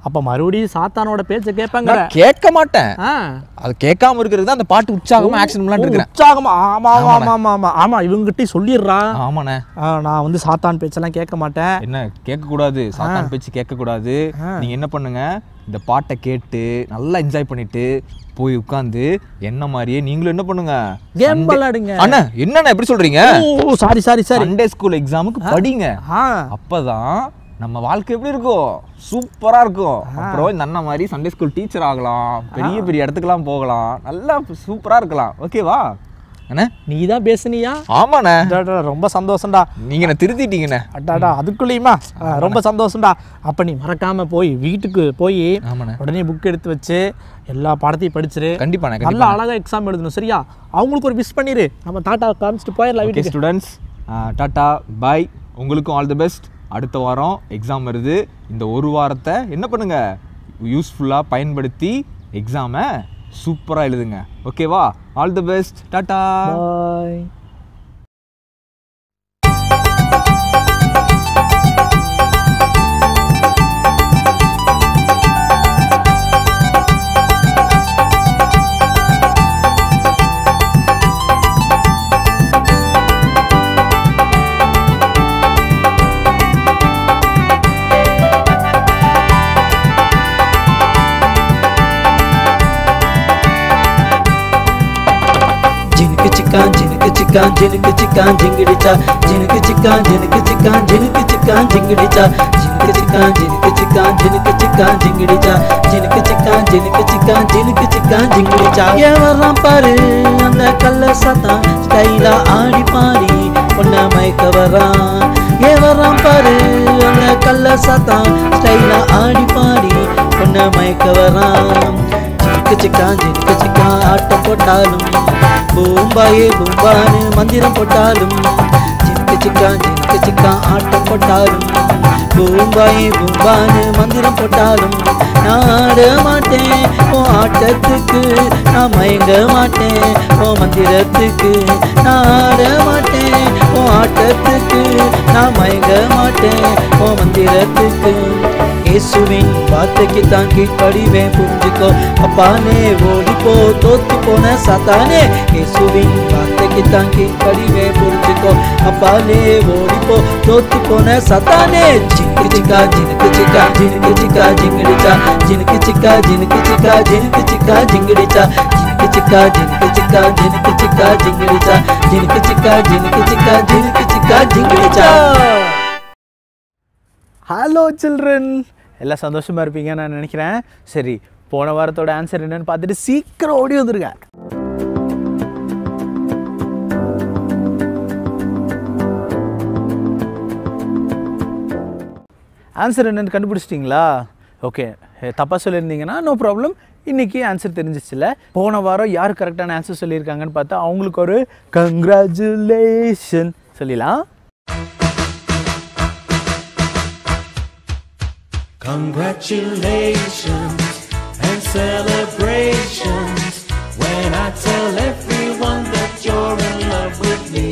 அப்போ மறுபடியும் சாத்தானோட பேச்சை கேட்பாங்க? கேட்க மாட்டேன். அது கேட்காம இருக்கிறது தான் அந்த பாட்டு உற்சாகமா ஆக்ஷன் பண்ணலாம்னு இருக்கேன். உற்சாகமா? ஆமாம் ஆமாம் ஆமாம் ஆமாம். இவங்ககிட்ட சொல்லிடுறா. ஆமாண்ணே, நான் வந்து சாத்தான் பேச்செல்லாம் கேட்க மாட்டேன். என்ன கேட்கக்கூடாது? சாத்தான் பேச்சு கேட்கக்கூடாது. நீங்கள் என்ன பண்ணுங்க, இந்த பாட்டை கேட்டு நல்லா என்ஜாய் பண்ணிட்டு போய் உட்காந்து என்ன மாதிரியே நீங்களும் என்ன பண்ணுங்க, கேம் விளையாடுங்க. அண்ணா, என்னண்ணா எப்படி சொல்றீங்க? Sorry sorry sorry. Sunday school எக்ஸாமுக்கு படிங்க. அப்பதான் நம்ம வாழ்க்கை எப்படி இருக்கும், சூப்பரா இருக்கும். அப்புறம் இந்த அண்ணா மாதிரி சண்டே ஸ்கூல் டீச்சர் ஆகலாம், பெரிய பெரிய இடத்துக்குலாம் போகலாம், நல்லா சூப்பரா இருக்கலாம். ஓகேவா அண்ணா? நீ தான் பேசுனியா? ஆமாண்ணே. ரொம்ப சந்தோஷம்டா. நீங்க என்ன திருத்திட்டீங்கண்ணே. அட்டாடா, அதுக்குள்ளேயுமா? ரொம்ப சந்தோஷம்டா. அப்போ நீ மறக்காம போய் வீட்டுக்கு போய் உடனே புக் எடுத்து வச்சு எல்லா பாடத்தையும் படிச்சிரு. கண்டிப்பாண்ணே. நல்லா அழகா எக்ஸாம் எழுதணும், சரியா? அவங்களுக்கு ஒரு விஷ் பண்ணிரு. நம்ம டாட்டா காமிச்சிட்டு போயிடலாம் வீட்டுக்கு. ஸ்டூடெண்ட்ஸ், டாட்டா பாய். உங்களுக்கும் ஆல் தி பெஸ்ட். அடுத்த வாரம் எக்ஸாம் வருது. இந்த ஒரு வாரத்தை என்ன பண்ணுங்க, யூஸ்ஃபுல்லாக பயன்படுத்தி எக்ஸாமை சூப்பராக எழுதுங்க. ஓகேவா? All the best. டாட்டா பாய். जिनक चिकान जिनक चिकान जिंगड़ी चा, जिनक चिकान जिनक चिकान जिनक चिकान जिंगड़ी चा, जिनक चिकान जिनक चिकान जिनक चिकान जिंगड़ी चा, जिनक चिकान जिनक चिकान जिनक चिकान जिंगड़ी चा. எவராம் பாரு அந்த கள்ள சத்தான் ஸ்டைலா ஆடி பாடி பொண்ண மயக்க வரான். எவராம் பாரு அந்த கள்ள சத்தான் ஸ்டைலா ஆடி பாடி பொண்ண மயக்க வரான். ஜினுக்கு சிக்கான் ஆட்டம் போட்டாலும் பூம்பாயே பூம்பான்னு மந்திரம் போட்டாலும், ஜினுக்கு சிக்கான் ஆட்டம் போட்டாலும் பூம்பாயே பூம்பான்னு மந்திரம் போட்டாலும், நான் ஆட மாட்டேன் ஓ ஆட்டத்துக்கு, நான் மயங்க மாட்டேன் ஓ மந்திரத்துக்கு. நான் ஆட மாட்டேன் ஓ ஆட்டத்துக்கு, நான் மயங்க மாட்டேன் ஓ மந்திரத்துக்கு. இயேசுவின் வார்த்தைக்கு தான் கீழ்ப்படிவேன், புரிஞ்சுக்கோ அப்பானே, ஓடிப்போ தோத்து போன சாத்தானே. இயேசுவின் வார்த்தைக்கு தான் கீழ்ப்படிவேன், புரிஞ்சுக்கோ அப்பானே, ஓடிப்போ தோத்து போன சாத்தானே. ஜினுக்கு சிக்கா ஜினுக்கு சிக்கா ஜினுக்கு சிக்கா ஜிங்கடிச்சா, ஜினுக்கு சிக்கா ஜினுக்கு சிக்கா ஜினுக்கு சிக்கா ஜிங்கடிச்சா, ஜினுக்கு சிக்கா ஜினுக்கு சிக்கா ஜினுக்கு சிக்கா ஜிங்கடிச்சா, ஜினுக்கு சிக்கா ஜினுக்கு சிக்கா ஜினுக்கு சிக்கா ஜிங்கடிச்சா. ஹலோ சில்ட்ரன், எல்லாம் சந்தோஷமாக இருப்பீங்கன்னு நான் நினைக்கிறேன். சரி, போன வாரத்தோட ஆன்சர் என்னன்னு பார்த்துட்டு சீக்கிரம் ஓடி வந்துருங்க. ஆன்சர் என்னன்னு கண்டுபிடிச்சிட்டிங்களா? ஓகே, தப்பாக சொல்லியிருந்தீங்கன்னா நோ ப்ராப்ளம். இன்றைக்கி ஆன்சர் தெரிஞ்சிச்சுல. போன வாரம் யார் கரெக்டான ஆன்சர் சொல்லியிருக்காங்கன்னு பார்த்தா அவங்களுக்கு ஒரு கங்க்ராச்சுலேஷன் சொல்லிடலாம். Congratulations and celebrations when I tell everyone that you're in love with me.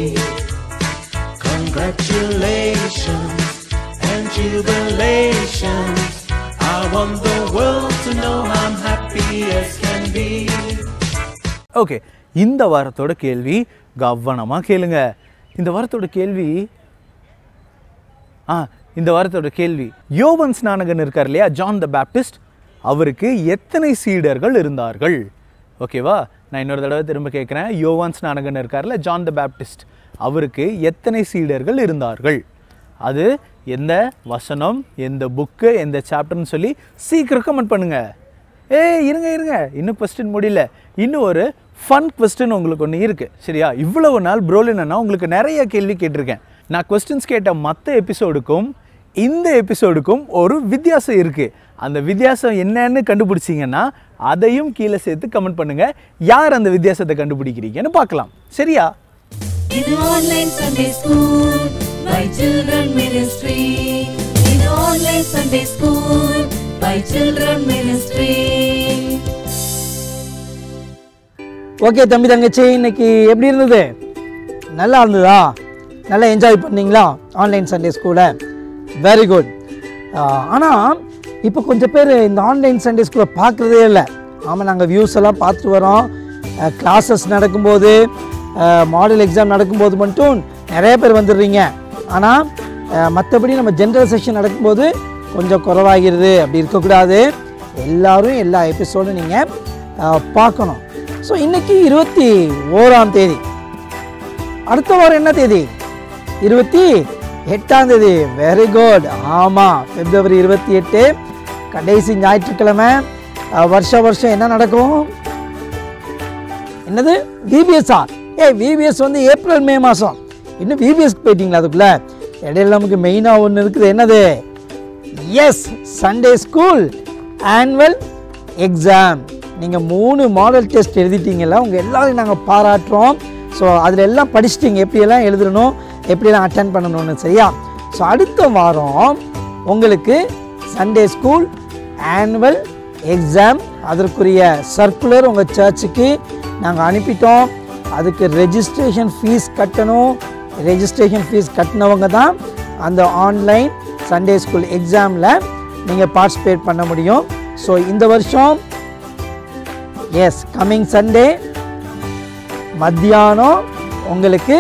Congratulations and jubilations. I want the world to know I'm happy as can be. Okay, இந்த வாரத்தோட கேள்வி கவனமாக கேளுங்க. இந்த வாரத்தோட கேள்வி யோவான் ஸ்நானகன் இருக்கார் இல்லையா, ஜான் த பேப்டிஸ்ட், அவருக்கு எத்தனை சீடர்கள் இருந்தார்கள்? ஓகேவா, நான் இன்னொரு தடவை திரும்ப கேட்குறேன். யோவான் ஸ்நானகன் இருக்கார்ல, ஜான் த பேப்டிஸ்ட், அவருக்கு எத்தனை சீடர்கள் இருந்தார்கள்? அது எந்த வசனம், எந்த புக்கு, எந்த சாப்டர்னு சொல்லி சீக்கிரம் கமெண்ட் பண்ணுங்க. இருங்க, இன்னும் கொஸ்டின் முடியல. இன்னும் ஒரு ஃபன் கொஸ்டின் உங்களுக்கு ஒன்று இருக்குது. சரியா, இவ்வளவு நாள் ப்ரோலினா உங்களுக்கு நிறைய கேள்வி கேட்டிருக்கேன். நான் கொஸ்டின்ஸ் கேட்ட மற்ற எபிசோடுக்கும் இந்த எபிசோடுக்கும் ஒரு வித்தியாசம் இருக்குது. அந்த வித்தியாசம் என்னன்னு கண்டுபிடிச்சிங்கன்னா அதையும் கீழே சேர்த்து கமெண்ட் பண்ணுங்க. யார் அந்த வித்தியாசத்தை கண்டுபிடிக்கிறீங்கன்னு பார்க்கலாம். சரியா? இது online Sunday school by children ministry. இது online Sunday school by children ministry. Okay தம்பி தங்கச்சி, இன்னைக்கு எப்படி இருந்தது? நல்லா இருந்ததா? நல்லா என்ஜாய் பண்ணீங்களா ஆன்லைன் சண்டே ஸ்கூலை? Very good. ஆனால் இப்போ கொஞ்சம் பேர் இந்த ஆன்லைன் சண்டே ஸ்கூலை பார்க்குறதே இல்லை. ஆமாம், நாங்கள் வியூஸ் எல்லாம் பார்த்துட்டு வரோம். கிளாஸஸ் நடக்கும்போது, மாடல் எக்ஸாம் நடக்கும்போது மட்டும் நிறைய பேர் வந்துடுறீங்க. ஆனால் மற்றபடி நம்ம ஜென்ரல் செக்ஷன் நடக்கும்போது கொஞ்சம் குறைவாகிறது. அப்படி இருக்கக்கூடாது. எல்லோரும் எல்லா எபிசோடும் நீங்கள் பார்க்கணும். ஸோ இன்றைக்கி 21ஆம் தேதி. அடுத்த வாரம் என்ன தேதி? 28ஆம் தேதி. Very good. ஆமாம், பிப்ரவரி 28 கடைசி ஞாயிற்றுக்கிழமை. வருஷம் என்ன நடக்கும்? என்னது? விபிஎஸ்ஆ? விபிஎஸ் வந்து ஏப்ரல் மே மாதம். இன்னும் விபிஎஸ்க்கு போயிட்டீங்களா? அதுக்குள்ளே இடையில நமக்கு மெயினாக ஒன்று இருக்குது. என்னது? Yes, Sunday school annual exam. நீங்கள் 3 மாடல் டெஸ்ட் எழுதிட்டீங்களா? உங்கள் எல்லாரையும் நாங்கள் பாராட்டுறோம். ஸோ அதில் எல்லாம் படிச்சிட்டிங்க, எப்படியெல்லாம் எழுதணும், எப்படியெல்லாம் அட்டென்ட் பண்ணணும்னு. சரியா? ஸோ அடுத்த வாரம் உங்களுக்கு சண்டே ஸ்கூல் ஆனுவல் எக்ஸாம், அதற்குரிய சர்க்குலர் உங்கள் சர்ச்சுக்கு நாங்கள் அனுப்பிட்டோம். அதுக்கு ரெஜிஸ்ட்ரேஷன் ஃபீஸ் கட்டணும். ரெஜிஸ்ட்ரேஷன் ஃபீஸ் கட்டினவங்க தான் அந்த ஆன்லைன் சண்டே ஸ்கூல் எக்ஸாமில் நீங்கள் பார்ட்டிசிபேட் பண்ண முடியும். ஸோ இந்த வருஷம் எஸ், கம்மிங் சண்டே மத்தியானம் உங்களுக்கு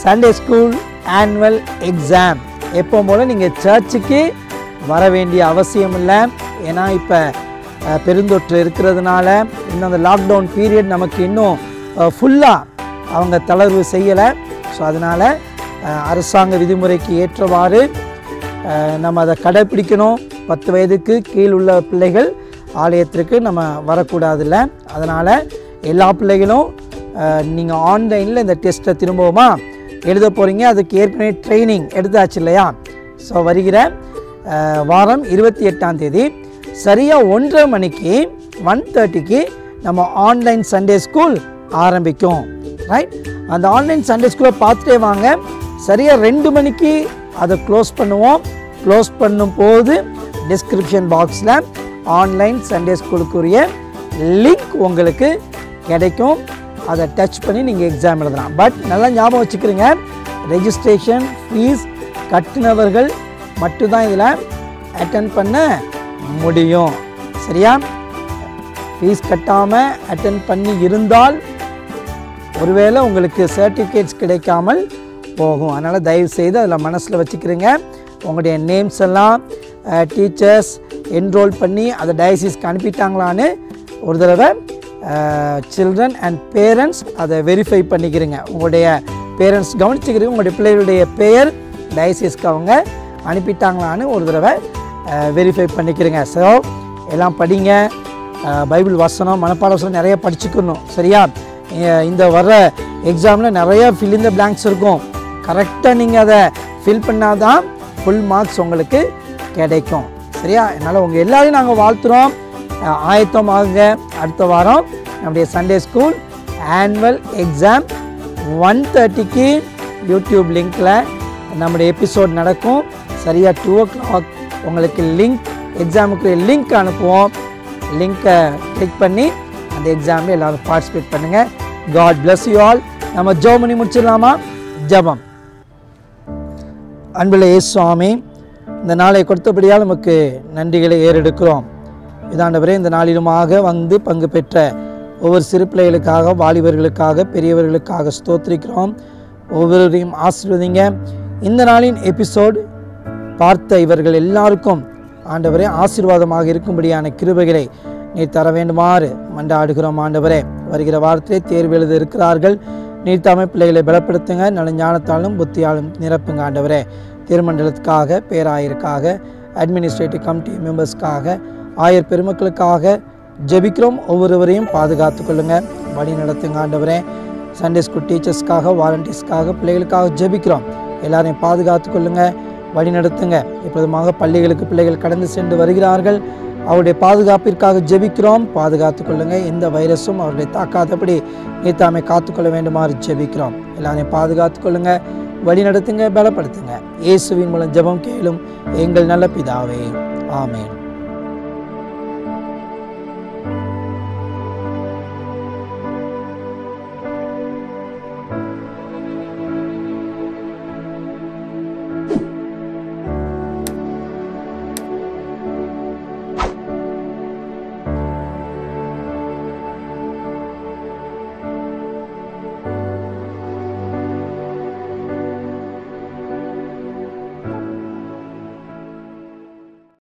சண்டே ஸ்கூல் ஆனுவல் எக்ஸாம். எப்போ போல் நீங்கள் சர்ச்சுக்கு வர வேண்டிய அவசியம் இல்லை. ஏன்னா இப்போ பெருந்தொற்று இருக்கிறதுனால இன்னும் அந்த லாக்டவுன் பீரியட் நமக்கு இன்னும் ஃபுல்லாக அவங்க தளர்வு செய்யலை. ஸோ அதனால் அரசாங்க விதிமுறைக்கு ஏற்றவாறு நம்ம அதை கடைப்பிடிக்கணும். 10 வயதுக்கு கீழ் உள்ள பிள்ளைகள் ஆலயத்திற்கு நம்ம வரக்கூடாதுல்ல. அதனால் எல்லா பிள்ளைகளும் நீங்கள் ஆன்லைனில் இந்த டெஸ்ட்டை திரும்பவுமா எழுத போகிறீங்க. அதுக்கு ஏற்கனவே ட்ரைனிங் எடுத்தாச்சு இல்லையா? ஸோ வருகிற வாரம் 28ஆம் தேதி சரியாக 1:30 மணிக்கு 1:30க்கு நம்ம ஆன்லைன் சண்டே ஸ்கூல் ஆரம்பிக்கும். ரைட்? அந்த ஆன்லைன் சண்டே ஸ்கூலை பார்த்துட்டே வாங்க. சரியாக 2 மணிக்கு அதை க்ளோஸ் பண்ணுவோம். க்ளோஸ் பண்ணும்போது டிஸ்கிரிப்ஷன் பாக்ஸில் ஆன்லைன் சண்டே ஸ்கூலுக்குரிய லிங்க் உங்களுக்கு கிடைக்கும். அதை டச் பண்ணி நீங்கள் எக்ஸாம் எழுதலாம். பட் நல்லா ஞாபகம் வச்சுக்கிறீங்க, ரெஜிஸ்ட்ரேஷன் ஃபீஸ் கட்டினவர்கள் மட்டும்தான் இதில் அட்டென்ட் பண்ண முடியும். சரியா? ஃபீஸ் கட்டாமல் அட்டென்ட் பண்ணி இருந்தால் ஒருவேளை உங்களுக்கு சர்டிஃபிகேட்ஸ் கிடைக்காமல் போகும். அதனால் தயவுசெய்து அதில் மனசில் வச்சுக்கிறீங்க. உங்களுடைய நேம்ஸ் எல்லாம் டீச்சர்ஸ் என்ரோல் பண்ணி அதை டயசிஸ்க்கு அனுப்பிட்டாங்களான்னு ஒரு தடவை சில்ட்ரன் அண்ட் பேரண்ட்ஸ் அதை வெரிஃபை பண்ணிக்கிறீங்க. உங்களுடைய பேரண்ட்ஸ் கவனிச்சுக்கிறீங்க, உங்களுடைய பிள்ளைகளுடைய பெயர் டயசிஸ்க்கு அவங்க அனுப்பிட்டாங்களான்னு ஒரு தடவை வெரிஃபை பண்ணிக்கிறீங்க. ஸோ எல்லாம் படிங்க. பைபிள் வசனம், மனப்பாட வசனம் நிறைய படிச்சுக்கணும். சரியா? இந்த வர்ற எக்ஸாமில் நிறைய ஃபில் இன் த பிளாங்க்ஸ் இருக்கும். கரெக்டாக நீங்கள் அதை ஃபில் பண்ணால் தான் ஃபுல் மார்க்ஸ் உங்களுக்கு கிடைக்கும். சரியா? அதனால் உங்கள் எல்லோரையும் நாங்கள் வாழ்த்துறோம். ஆயத்தமாகுங்க. அடுத்த வாரம் நம்முடைய சண்டே ஸ்கூல் ஆனுவல் எக்ஸாம் 1:30க்கு யூடியூப் லிங்க்கில் நம்முடைய எபிசோட் நடக்கும். சரியாக 2 o'clock உங்களுக்கு லிங்க், எக்ஸாமுக்கு லிங்க் அனுப்புவோம். லிங்கை கிளிக் பண்ணி அந்த எக்ஸாமில் எல்லோரும் பார்ட்டிசிபேட் பண்ணுங்கள். God bless you all. நம்ம ஜெபம் பண்ணி முடிச்சிடலாமா? ஜெபம். அன்புள்ள இயேசு சுவாமி, இந்த நாளை கொடுத்தபடியால் நமக்கு நன்றிகளை ஏறெடுக்கிறோம். இதாண்டவரே, இந்த நாளிலுமாக வந்து பங்கு பெற்ற ஒவ்வொரு சிறு பிள்ளைகளுக்காக, வாலிபர்களுக்காக, பெரியவர்களுக்காக ஸ்தோத்திரிக்கிறோம். ஒவ்வொருவரையும் ஆசீர்வதிங்க. இந்த நாளின் எபிசோட் பார்த்த இவர்கள் எல்லாருக்கும் ஆண்டவரே ஆசீர்வாதமாக இருக்கும்படியான கிருபைகளை நீர் தர வேண்டுமாறு மன்றாடுகிறோம். ஆண்டவரே, வருகிற வாரத்திலே தேர்வு எழுத இருக்கிறார்கள். நீர் தாமே பிள்ளைகளை பலப்படுத்துங்க. நல்ல ஞானத்தாலும் புத்தியாலும் நிரப்புங்க. ஆண்டவரே, திருமண்டலத்துக்காக, பேராயருக்காக, அட்மினிஸ்ட்ரேட்டிவ் கமிட்டி மெம்பர்ஸ்க்காக, ஆயர் பெருமக்களுக்காக ஜெபிக்கிறோம். ஒவ்வொருவரையும் பாதுகாத்து கொள்ளுங்க, வழி நடத்துங்க. ஆண்டவரே, சண்டே ஸ்கூல் டீச்சர்ஸ்க்காக, வாலண்டியர்ஸ்க்காக, பிள்ளைகளுக்காக ஜெபிக்கிறோம். எல்லாரையும் பாதுகாத்து கொள்ளுங்க, வழி நடத்துங்க. இப்போதுமாக பள்ளிகளுக்கு பிள்ளைகள் கடந்து சென்று வருகிறார்கள். அவருடைய பாதுகாப்பிற்காக ஜெபிக்கிறோம். பாதுகாத்து கொள்ளுங்க. எந்த வைரஸும் அவர்களை தாக்காதபடி நீத்தாமை காத்துக்கொள்ள வேண்டுமாறு ஜெபிக்கிறோம். எல்லாரையும் பாதுகாத்து கொள்ளுங்க, வழி நடத்துங்க, பலப்படுத்துங்க. இயேசுவின் மூலம் ஜெபம் கேளும் எங்கள் நல்ல பிதாவே. ஆமென்.